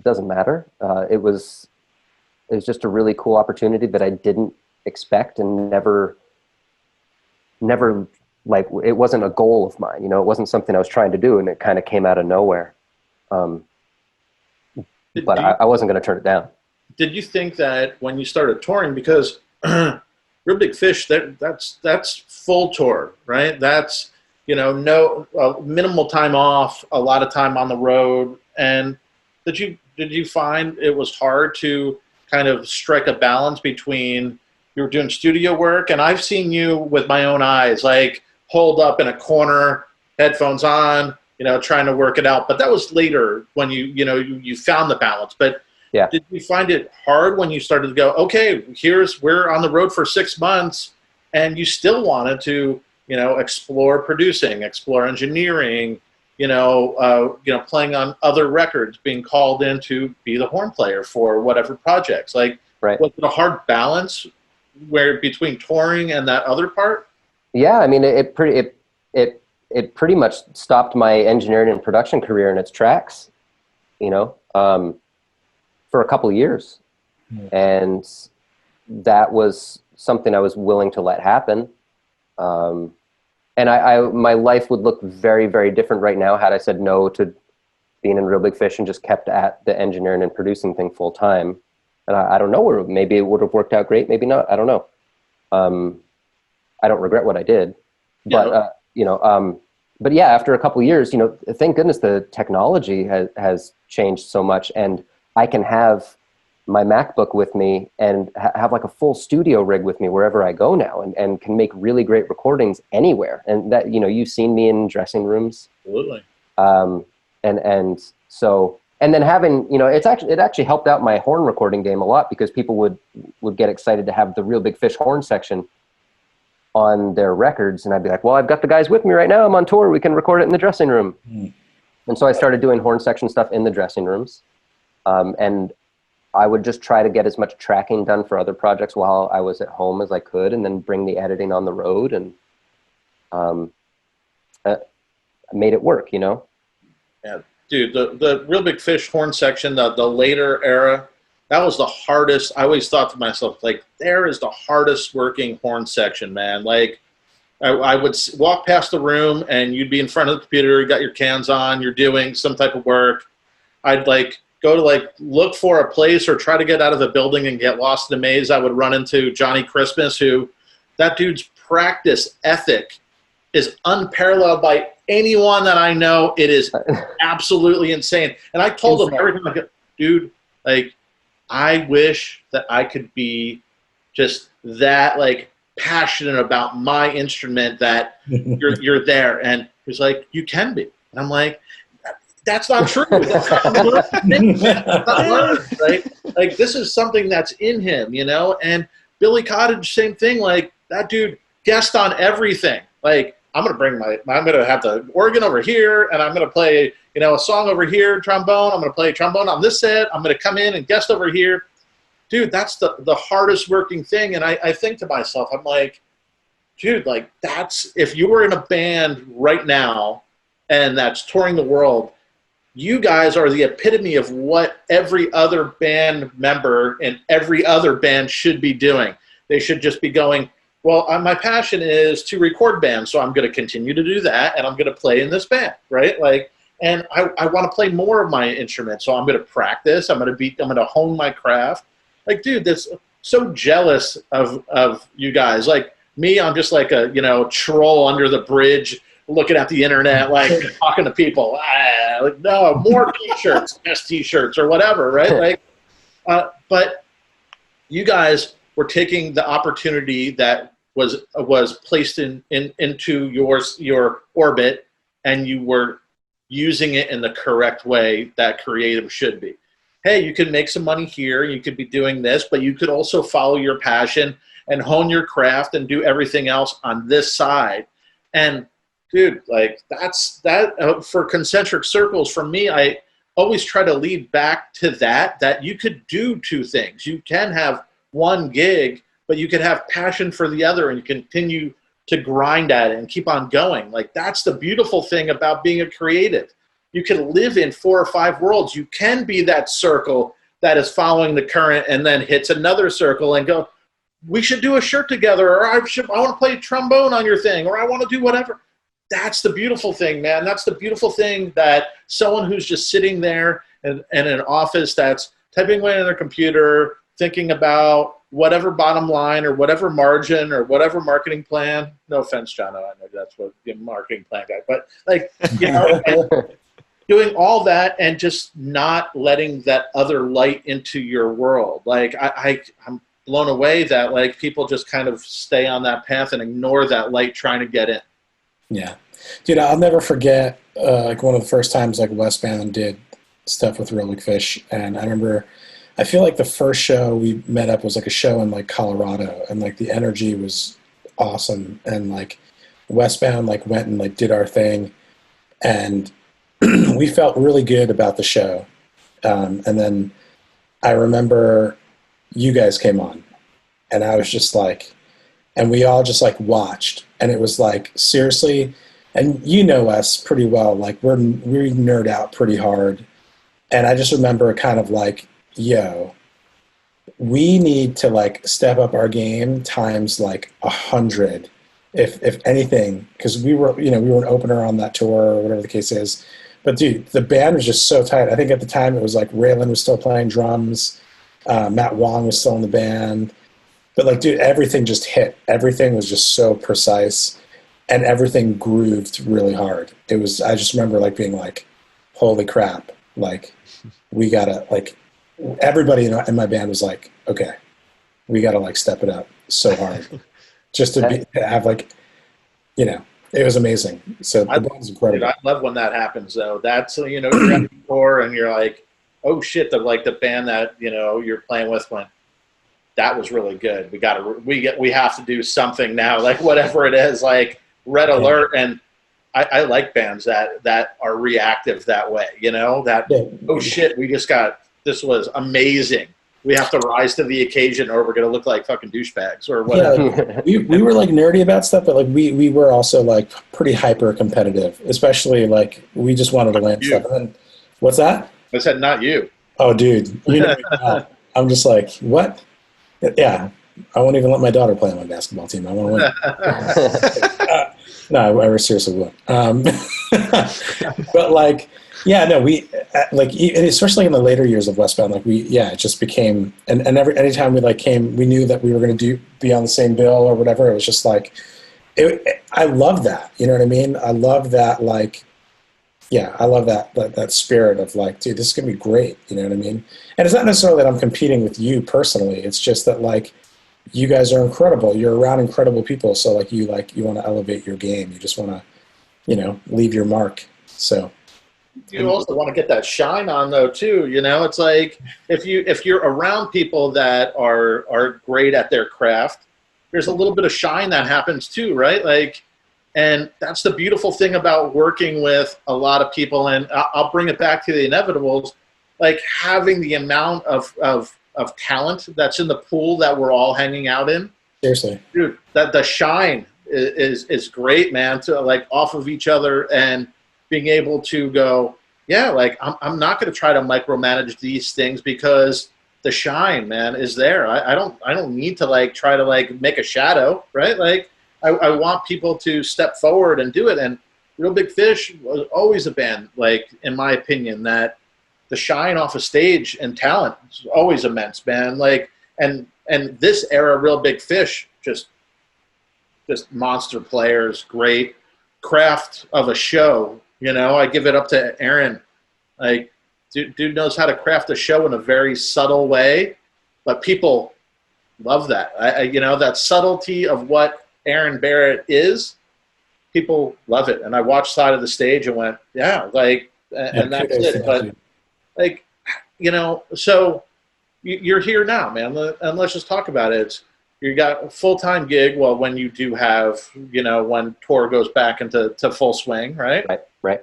doesn't matter. It was just a really cool opportunity that I didn't expect and never, like, it wasn't a goal of mine, you know, it wasn't something I was trying to do, and it kind of came out of nowhere. But I wasn't going to turn it down. Did you think that when you started touring, because Real Big Fish, that's full tour, right? That's, you know, no minimal time off, a lot of time on the road. And did you find it was hard to kind of strike a balance between, you were doing studio work, and I've seen you with my own eyes, like holed up in a corner, headphones on, you know, trying to work it out. But that was later when you found the balance. But yeah, did you find it hard when you started to go, okay, we're on the road for 6 months, and you still wanted to, you know, explore producing, explore engineering, playing on other records, being called in to be the horn player for whatever projects? Like, right. Was it a hard balance where between touring and that other part? Yeah, I mean, it pretty much stopped my engineering and production career in its tracks, you know, for a couple of years. And that was something I was willing to let happen. And my life would look very, very different right now had I said no to being in Real Big Fish and just kept at the engineering and producing thing full time. And I don't know, maybe it would have worked out great, maybe not. I don't know. I don't regret what I did, but but yeah, after a couple of years, you know, thank goodness the technology has changed so much, and I can have my MacBook with me and have like a full studio rig with me wherever I go now, and can make really great recordings anywhere. And that, you know, you've seen me in dressing rooms. Absolutely. And then having, you know, it actually helped out my horn recording game a lot, because people would get excited to have the Real Big Fish horn section on their records. And I'd be like, well, I've got the guys with me right now. I'm on tour. We can record it in the dressing room. And so I started doing horn section stuff in the dressing rooms. And I would just try to get as much tracking done for other projects while I was at home as I could, and then bring the editing on the road, and made it work, you know? Yeah, dude, the Real Big Fish horn section, the later era, that was the hardest. I always thought to myself, like, there is the hardest working horn section, man. Like, I would walk past the room and you'd be in front of the computer, you got your cans on, you're doing some type of work. I'd like go to like look for a place or try to get out of the building and get lost in the maze. I would run into Johnny Christmas, who, that dude's practice ethic is unparalleled by anyone that I know. It is absolutely insane. And I told him everything, like, dude, like, I wish that I could be just that, like, passionate about my instrument that you're there. And he's like, you can be. And I'm like, that's not true. That's not learned, right? Like, this is something that's in him, you know? And Billy Cottage, same thing. Like, that dude guessed on everything. Like, I'm going to have the organ over here, and I'm going to play, you know, a song over here, trombone. I'm going to play trombone on this set. I'm going to come in and guest over here. Dude, that's the hardest working thing. And I think to myself, I'm like, dude, like, that's, if you were in a band right now and that's touring the world, you guys are the epitome of what every other band member and every other band should be doing. They should just be going, well, my passion is to record bands, so I'm going to continue to do that, and I'm going to play in this band, right? Like, and I want to play more of my instrument, so I'm going to practice. I'm going to hone my craft. Like, dude, that's so jealous of you guys. Like me, I'm just like a, you know, troll under the bridge, looking at the internet, like talking to people. Like, no, more T-shirts, best T-shirts or whatever, right? Like, but you guys were taking the opportunity that was placed into your orbit, and you were using it in the correct way that creative should be. Hey, you could make some money here, you could be doing this, but you could also follow your passion and hone your craft and do everything else on this side. And dude, like, that's that for Concentric Circles. For me, I always try to lead back to that you could do two things. You can have one gig, but you could have passion for the other, and you continue to grind at it and keep on going. Like, that's the beautiful thing about being a creative. You can live in 4 or 5 worlds. You can be that circle that is following the current and then hits another circle and go, we should do a shirt together, or I want to play trombone on your thing, or I want to do whatever. That's the beautiful thing, man. That's the beautiful thing, that someone who's just sitting there in an office that's typing away on their computer, thinking about whatever bottom line or whatever margin or whatever marketing plan. No offense, John, I know that's what the marketing plan guy, but like, you know, doing all that and just not letting that other light into your world. Like, I'm blown away that, like, people just kind of stay on that path and ignore that light trying to get in. Yeah. Dude, I'll never forget, like, one of the first times, like, Westbound did stuff with Real Big Fish. And I remember, I feel like the first show we met up was, like, a show in, like, Colorado. And, like, the energy was awesome. And, like, Westbound, like, went and, like, did our thing. And we felt really good about the show. And then I remember you guys came on. And I was just like, and we all just, like, watched. And it was like, seriously, and you know us pretty well, like, we nerd out pretty hard. And I just remember kind of like, yo, we need to, like, step up our game times like 100, if anything, because we were an opener on that tour or whatever the case is. But dude, the band was just so tight. I think at the time it was like Raylan was still playing drums, Matt Wong was still in the band. But, like, dude, everything just hit. Everything was just so precise, and everything grooved really hard. I just remember, like, being like, holy crap. Like, we gotta, like, everybody in my band was like, okay, we gotta, like, step it up so hard. Just to have, like, you know, it was amazing. So the band's incredible. Dude, I love when that happens, though. That's, you know, you're at the tour and you're like, oh shit, the band that, you know, you're playing with went, that was really good. We have to do something now, like, whatever it is, like, red alert. And I like bands that are reactive that way, you know, that, oh shit, this was amazing. We have to rise to the occasion or we're going to look like fucking douchebags or whatever. Yeah, we were, like, nerdy about stuff, but, like, we were also, like, pretty hyper competitive, especially, like, we just wanted to land stuff. And then, what's that? I said, not you. Oh, dude, you know, I'm just like, what? Yeah, I won't even let my daughter play on my basketball team. I want to win. No, I seriously won't. But, like, yeah, no, we, like, especially in the later years of Westbound, like, it just became, and anytime we, like, came, we knew that we were going to be on the same bill or whatever. It was just like, I love that. You know what I mean? I love that, like, yeah, I love that spirit of, like, dude, this is going to be great. You know what I mean? And it's not necessarily that I'm competing with you personally. It's just that, like, you guys are incredible. You're around incredible people. So you want to elevate your game. You just want to, leave your mark. So you also want to get that shine on though too. It's like if you're around people that are great at their craft, there's a little bit of shine that happens too, right? And that's the beautiful thing about working with a lot of people. And I'll bring it back to the inevitables, like having the amount of talent that's in the pool that we're all hanging out in. Seriously, dude, that the shine is great, man, to off of each other and being able to go, yeah, I'm not going to try to micromanage these things because the shine, man, is there. I don't need to try to make a shadow, right? I want people to step forward and do it. And Real Big Fish was always a band, in my opinion, that the shine off a stage and talent is always immense, man. And this era, Real Big Fish, just monster players, great craft of a show. I give it up to Aaron. Dude knows how to craft a show in a very subtle way, but people love that. That subtlety of what Aaron Barrett is, people love it. And I watched Side of the Stage and went, yeah, and that's it. But so you're here now, man. And let's just talk about it. You got a full-time gig. Well, when you do have, when tour goes back into full swing, right? Right.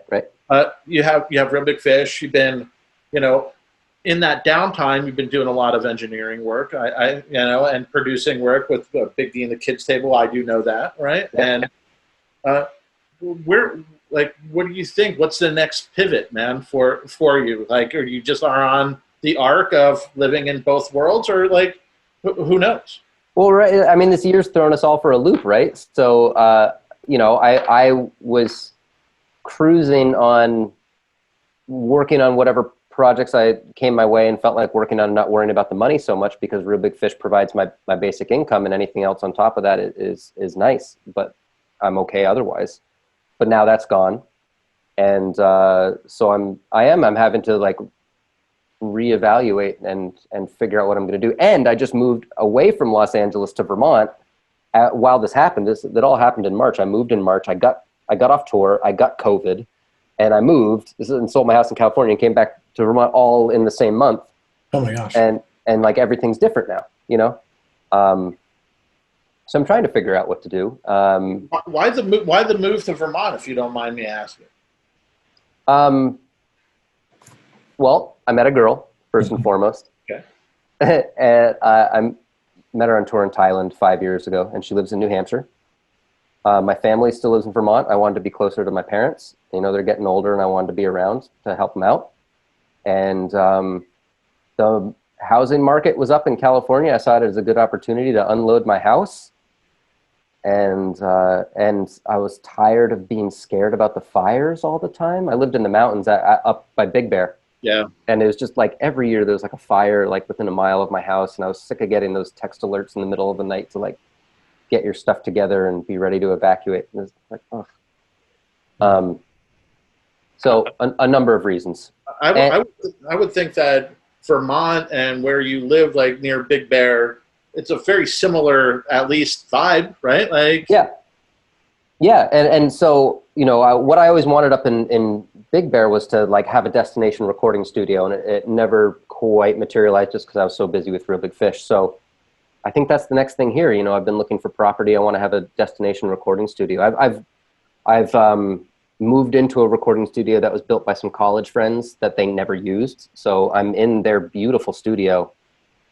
You have Real Big Fish. You've been, in that downtime, you've been doing a lot of engineering work. And producing work with Big D and the Kids Table. I do know that, right? Yeah. And what do you think? What's the next pivot, man, for you? Or you just are on the arc of living in both worlds, or who knows? Well, right. I mean, this year's thrown us all for a loop, right? So, I was cruising on working on whatever projects I came my way and felt like working on, not worrying about the money so much, because Real Big Fish provides my basic income, and anything else on top of that is nice, but I'm okay otherwise. But now that's gone. And so I'm having to reevaluate and figure out what I'm going to do. And I just moved away from Los Angeles to Vermont while this happened. That all happened in March. I moved in March. I got off tour. I got COVID, and I moved and sold my house in California and came back to Vermont all in the same month. Oh my gosh. And everything's different now, So I'm trying to figure out what to do. Why the move to Vermont, if you don't mind me asking? Well, I met a girl, first and foremost. Okay. And I met her on tour in Thailand 5 years ago, and she lives in New Hampshire. My family still lives in Vermont. I wanted to be closer to my parents. They're getting older, and I wanted to be around to help them out. And the housing market was up in California. I saw it as a good opportunity to unload my house. And I was tired of being scared about the fires all the time. I lived in the mountains up by Big Bear. Yeah. And it was just every year there was a fire within a mile of my house, and I was sick of getting those text alerts in the middle of the night to get your stuff together and be ready to evacuate. And it was ugh. So a number of reasons. I would think that Vermont and where you live, near Big Bear, it's a very similar, at least, vibe, right? Yeah. And so, what I always wanted up in Big Bear was to have a destination recording studio, and it never quite materialized just because I was so busy with Real Big Fish. So I think that's the next thing here. I've been looking for property. I want to have a destination recording studio. I've moved into a recording studio that was built by some college friends that they never used. So I'm in their beautiful studio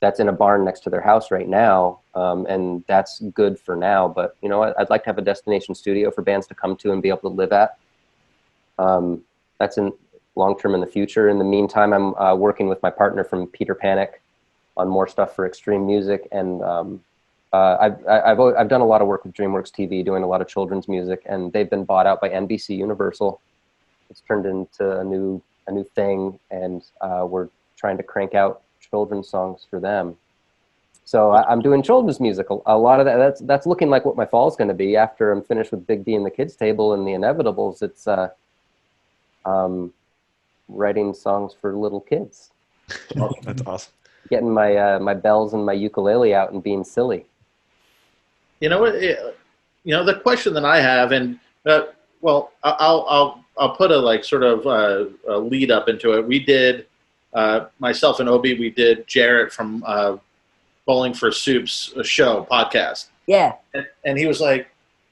that's in a barn next to their house right now. And that's good for now, but I'd like to have a destination studio for bands to come to and be able to live at. That's in long-term in the future. In the meantime, I'm working with my partner from Peter Panic on more stuff for Extreme Music. And I've done a lot of work with DreamWorks TV, doing a lot of children's music, and they've been bought out by NBC Universal. It's turned into a new thing, and we're trying to crank out children's songs for them. So I'm doing children's music. A lot of that's looking like what my fall is going to be after I'm finished with Big D and the Kids Table and the Inevitables. It's writing songs for little kids. That's awesome. Getting my bells and my ukulele out and being silly. You know, the question that I have, and well, I'll put a like sort of a lead up into it. We did myself and Obi. We did Jarrett from Bowling for Soup's show podcast. Yeah, and he was like,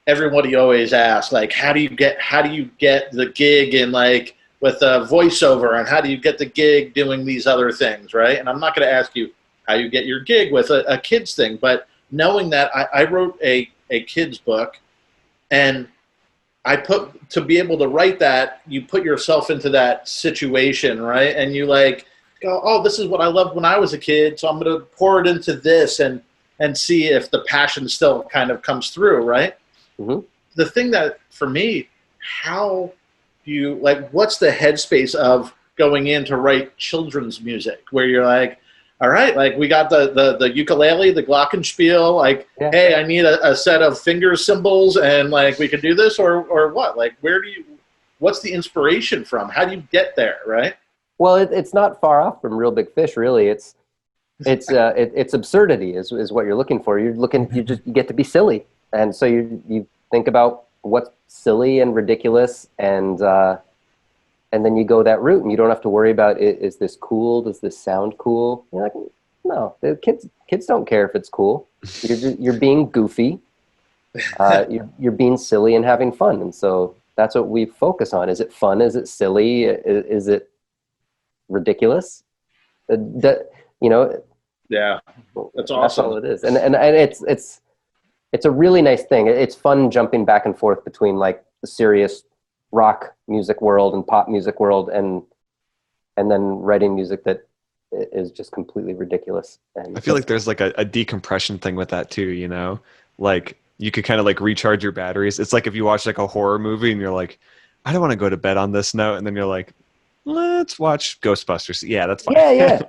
everybody always asks, like, how do you get the gig in like with a voiceover, and how do you get the gig doing these other things, right? And I'm not going to ask you how you get your gig with a kids thing, but knowing that I wrote a kids book, and to be able to write that, you put yourself into that situation, right? And you like go, oh, this is what I loved when I was a kid, so I'm going to pour it into this and see if the passion still kind of comes through, right? Mm-hmm. The thing that, for me, how you, like, what's the headspace of going in to write children's music where you're like, all right, like we got the ukulele, the glockenspiel, like, yeah. Hey, I need a set of finger cymbals and like we can do this or what? Like, what's the inspiration from? How do you get there, right? Well, it's not far off from Real Big Fish, really. It's absurdity is what you're looking for. You get to be silly. And so you think about what's silly and ridiculous, and then you go that route, and you don't have to worry about is this cool? Does this sound cool? You're like, no, the kids don't care if it's cool. You're being goofy, you're being silly and having fun, and so that's what we focus on. Is it fun? Is it silly? Is it ridiculous? Yeah, that's awesome. That's all it is, and it's a really nice thing. It's fun jumping back and forth between like the serious rock music world and pop music world, and then writing music that is just completely ridiculous. And I feel like there's like a decompression thing with that too, you know, like you could kind of like recharge your batteries. It's like if you watch like a horror movie and you're like, I don't want to go to bed on this note, and then you're like, let's watch Ghostbusters. Yeah, that's fine.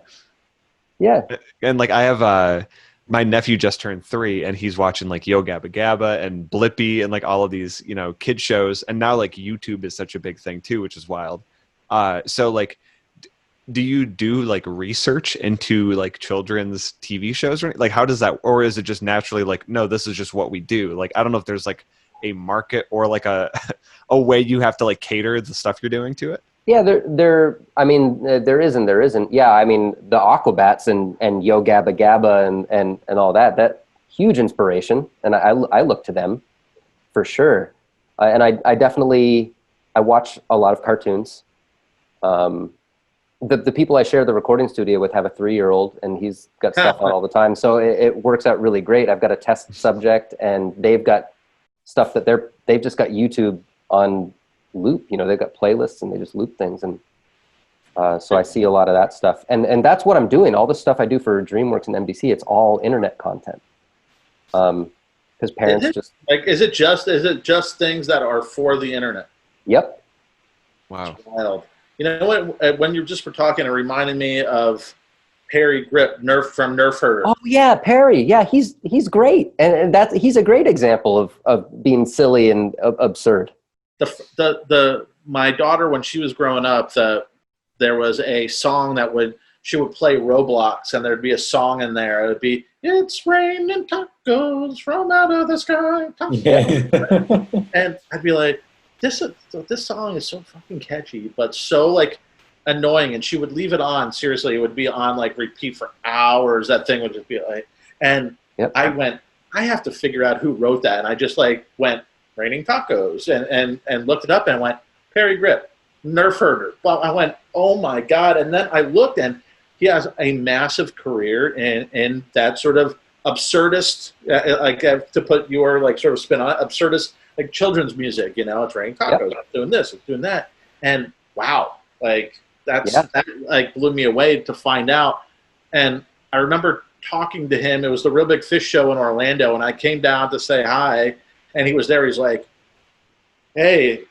Yeah. And like I have my nephew just turned 3, and he's watching like Yo Gabba Gabba and Blippi and like all of these, you know, kid shows. And now like YouTube is such a big thing too, which is wild. So like, do you do like research into like children's TV shows, or like how does that, or is it just naturally like, no, this is just what we do? Like, I don't know if there's like a market or like a way you have to like cater the stuff you're doing to it. Yeah, I mean, there is and there isn't. Yeah, I mean, the Aquabats and Yo Gabba Gabba and all that huge inspiration, and I look to them for sure. And I definitely watch a lot of cartoons. The people I share the recording studio with have a 3-year-old, and he's got stuff on all the time. So it works out really great. I've got a test subject, and they've got stuff that they've just got YouTube on loop. You know, they've got playlists and they just loop things, and so I see a lot of that stuff, and that's what I'm doing. All the stuff I do for DreamWorks and NBC, it's all internet content, because parents is it just things that are for the internet? Yep. Wow. It's wild. You know what, when you just were talking, it reminded me of Perry Grip, from Nerf Herder. Oh yeah, Perry. Yeah, he's great, and he's a great example of being silly and absurd. My daughter, when she was growing up, there was a song that she would play Roblox, and there'd be a song in there. It would be, "It's raining tacos from out of the sky." Yeah. And I'd be like, this song is so fucking catchy, but so like annoying. And she would leave it on. Seriously, it would be on like repeat for hours. That thing would just be like, and yep. I have to figure out who wrote that. And I just like went, "Raining tacos," and looked it up, and went, Perry Grip, Nerf Herder. Well, I went, oh my God. And then I looked, and he has a massive career in that sort of absurdist, like to put your like sort of spin on it, absurdist, like children's music, you know, it's Raining Tacos, yep. It's doing this, it's doing that. And wow, like that like blew me away to find out. And I remember talking to him, it was the Real Big Fish show in Orlando, and I came down to say hi. And he was there. He's like, "Hey,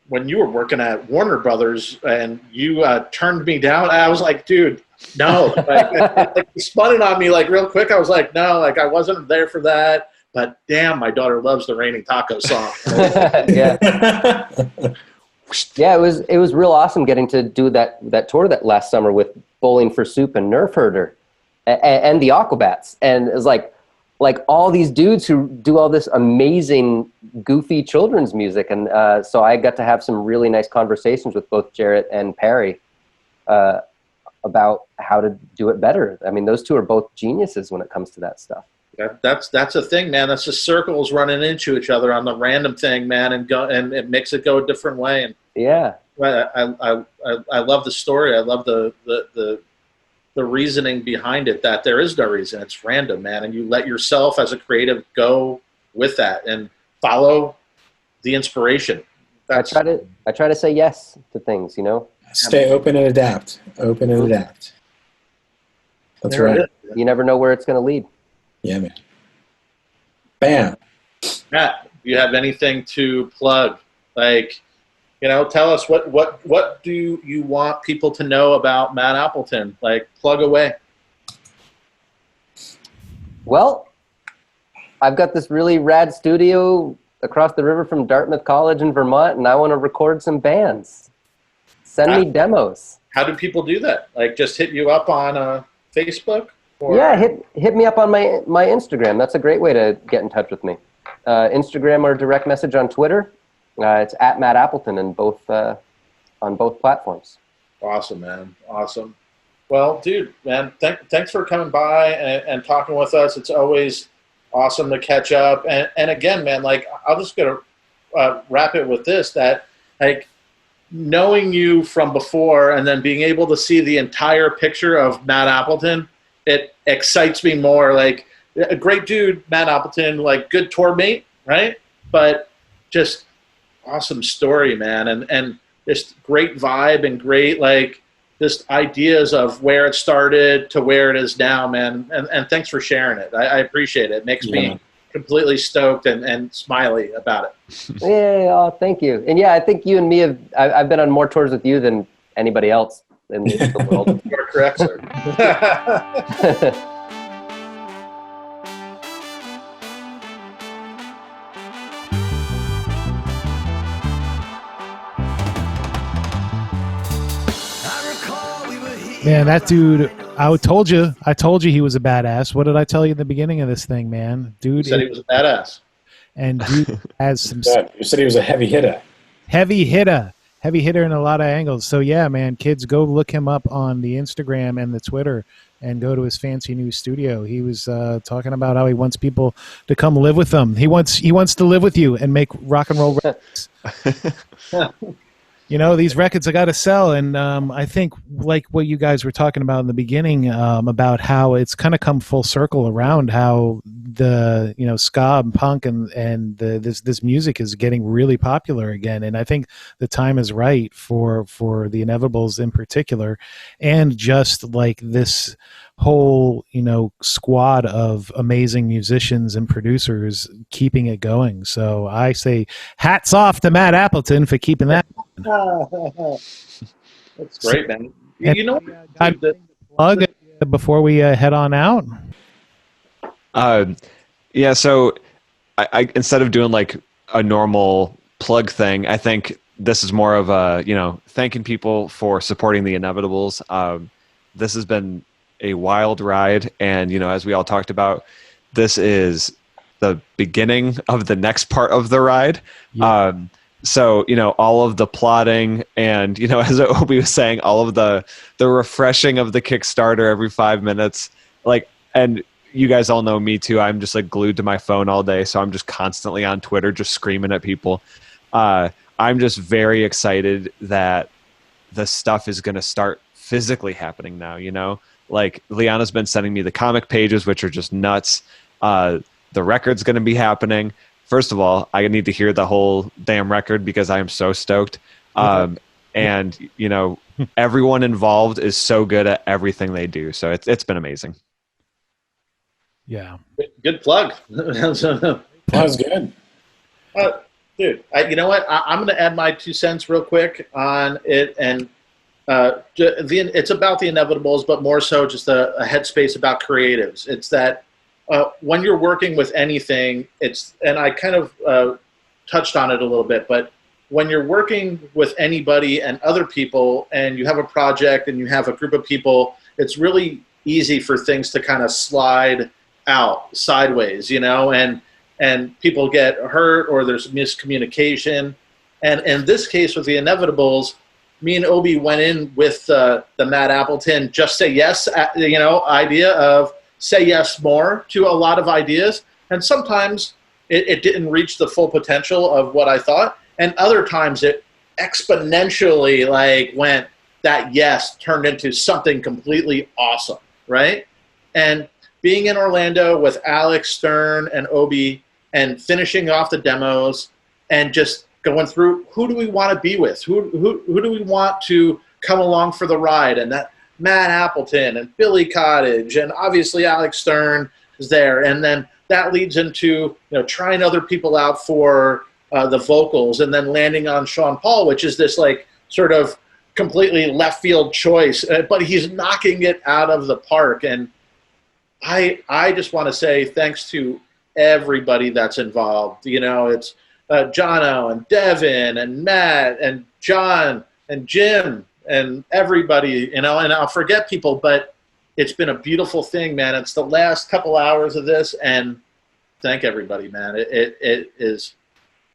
when you were working at Warner Brothers and you turned me down," I was like, "Dude, no." Like he spun it on me like real quick. I was like, "No, like I wasn't there for that." But damn, my daughter loves the Raining Taco song. Yeah, yeah. It was real awesome getting to do that tour that last summer with Bowling for Soup and Nerf Herder and the Aquabats, and it was like, like all these dudes who do all this amazing, goofy children's music. And so I got to have some really nice conversations with both Jarrett and Perry about how to do it better. I mean, those two are both geniuses when it comes to that stuff. That's a thing, man. That's just circles running into each other on the random thing, man, and it makes it go a different way. And yeah, I love the story. I love the reasoning behind it, that there is no reason. It's random, man, and you let yourself as a creative go with that and follow the inspiration. I try to say yes to things, you know. Stay open and adapt. Open and adapt. That's There right. it is. You never know where it's going to lead. Yeah, man. Bam. Matt, do you have anything to plug? Like, you know, tell us what do you want people to know about Matt Appleton? Like, plug away. Well, I've got this really rad studio across the river from Dartmouth College in Vermont, and I want to record some bands. Send me demos. How do people do that? Like, just hit you up on Facebook? Or? Yeah, hit me up on my Instagram. That's a great way to get in touch with me. Instagram or direct message on Twitter. It's at Matt Appleton on both platforms. Awesome, man. Awesome. Well, dude, man, thanks for coming by and talking with us. It's always awesome to catch up. And again, man, like, I'm just going to wrap it with this, that, like, knowing you from before and then being able to see the entire picture of Matt Appleton, it excites me more. Like, a great dude, Matt Appleton, like, good tour mate, right? But just awesome story, man. And just great vibe and great, like, just ideas of where it started to where it is now, man. And thanks for sharing it. I appreciate it. It makes me completely stoked and smiley about it. Yeah, oh, thank you. And yeah, I think you and me I've been on more tours with you than anybody else in the world. You're correct, sir. Man, that dude, I told you he was a badass. What did I tell you in the beginning of this thing, man? Dude, You said he was a badass. and dude has some Yeah, you said he was a heavy hitter. heavy hitter in a lot of angles. So yeah, man, kids, go look him up on the Instagram and the Twitter and go to his fancy new studio. He was talking about how he wants people to come live with him. He wants to live with you and make rock and roll records. You know, these records I got to sell. And I think, like what you guys were talking about in the beginning, about how it's kind of come full circle around how the, you know, ska and punk and this music is getting really popular again. And I think the time is right for the Inevitables in particular, and just like this whole, you know, squad of amazing musicians and producers keeping it going. So I say hats off to Matt Appleton for keeping that. That's great, man. You know what? Plug before we head on out. Yeah, so I instead of doing like a normal plug thing, I think this is more of a, you know, thanking people for supporting the Inevitables. This has been a wild ride, and, you know, as we all talked about, this is the beginning of the next part of the ride. Yeah. So, you know, all of the plotting and, you know, as Obi was saying, all of the refreshing of the Kickstarter every 5 minutes, like, and you guys all know me too. I'm just like glued to my phone all day. So I'm just constantly on Twitter, just screaming at people. I'm just very excited that the stuff is going to start physically happening now, you know, like Liana's been sending me the comic pages, which are just nuts. The record's going to be happening. First of all, I need to hear the whole damn record because I am so stoked. And, you know, everyone involved is so good at everything they do. So it's been amazing. Yeah. Good plug. That was good. Dude, you know what? I'm going to add my 2 cents real quick on it. And it's about the Inevitables, but more so just a headspace about creatives. It's that when you're working with anything, and I kind of touched on it a little bit, but when you're working with anybody and other people and you have a project and you have a group of people, it's really easy for things to kind of slide out sideways, and people get hurt or there's miscommunication. And in this case with the Inevitables, me and Obi went in with the Matt Appleton just say yes, idea of say yes more to a lot of ideas. And sometimes it didn't reach the full potential of what I thought. And other times it exponentially went, that yes turned into something completely awesome, right? And being in Orlando with Alex, Stern, and Obi and finishing off the demos and just going through who do we want to be with? Who do we want to come along for the ride? And that Matt Appleton and Billy Cottage and obviously Alex Stern is there. And then that leads into trying other people out for the vocals and then landing on Sean Paul, which is this sort of completely left field choice, but he's knocking it out of the park. And I just want to say thanks to everybody that's involved. It's Jono and Devin and Matt and John and Jim and everybody, and I'll forget people, but it's been a beautiful thing, man. It's the last couple hours of this, and thank everybody, man. It is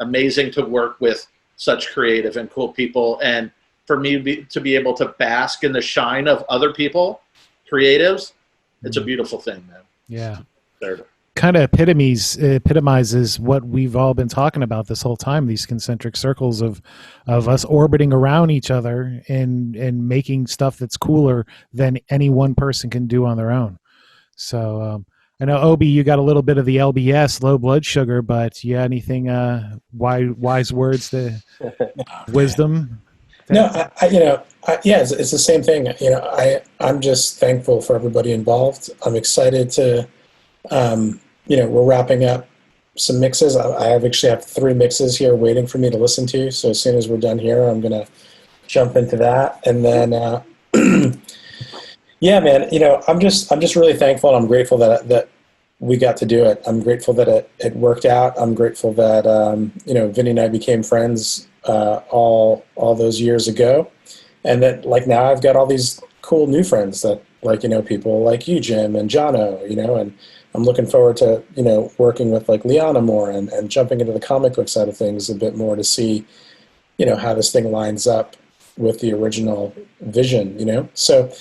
amazing to work with such creative and cool people, and for me to be able to bask in the shine of other people, creatives, it's a beautiful thing, man. Yeah. There. Kind of epitomizes what we've all been talking about this whole time, these concentric circles of us orbiting around each other and making stuff that's cooler than any one person can do on their own. So I know, Obi, you got a little bit of the LBS, low blood sugar, but anything wise words to wisdom? No, it's the same thing. I'm just thankful for everybody involved. I'm excited to we're wrapping up some mixes. I actually have 3 mixes here waiting for me to listen to. So as soon as we're done here, I'm going to jump into that. And then, yeah, man, I'm just really thankful. And I'm grateful that we got to do it. I'm grateful that it worked out. I'm grateful that, Vinny and I became friends, all those years ago. And that now I've got all these cool new friends that people like you, Jim, and Jono, and I'm looking forward to, working with Liana more and jumping into the comic book side of things a bit more to see, how this thing lines up with the original vision, So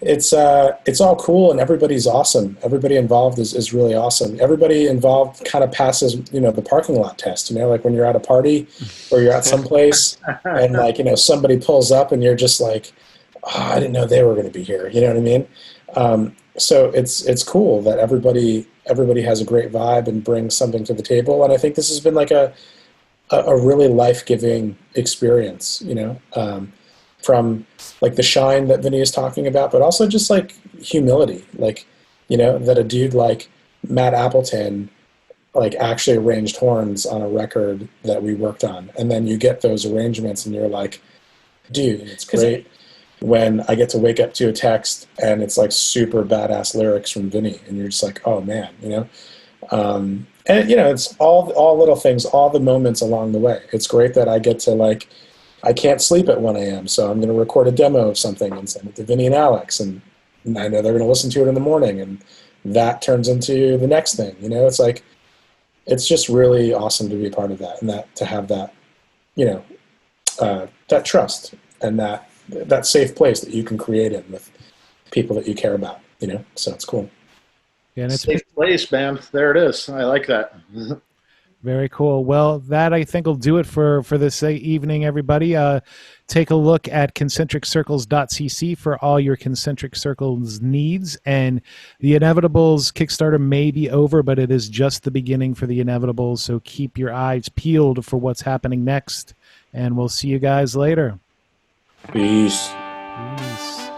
it's all cool and everybody's awesome. Everybody involved is really awesome. Everybody involved kind of passes, the parking lot test, when you're at a party or you're at someplace and somebody pulls up and you're just like, oh, I didn't know they were going to be here. You know what I mean? So it's cool that everybody has a great vibe and brings something to the table. And I think this has been a really life-giving experience, from the shine that Vinny is talking about, but also just humility, that a dude like Matt Appleton, actually arranged horns on a record that we worked on. And then you get those arrangements and you're like, dude, it's great. When I get to wake up to a text and it's super badass lyrics from Vinny and you're just like, oh man, and it's all little things, all the moments along the way. It's great that I get to I can't sleep at 1 a.m. so I'm going to record a demo of something and send it to Vinny and Alex, and I know they're going to listen to it in the morning, and that turns into the next thing. It's just really awesome to be a part of that, and that to have that, that trust and that safe place that you can create in with people that you care about, so it's cool. Yeah, and it's safe place, man. There it is. I like that. Very cool. Well, that I think will do it for this evening, everybody. Take a look at concentriccircles.cc for all your concentric circles needs. And the Inevitables Kickstarter may be over, but it is just the beginning for the Inevitables. So keep your eyes peeled for what's happening next. And we'll see you guys later. Peace. Peace.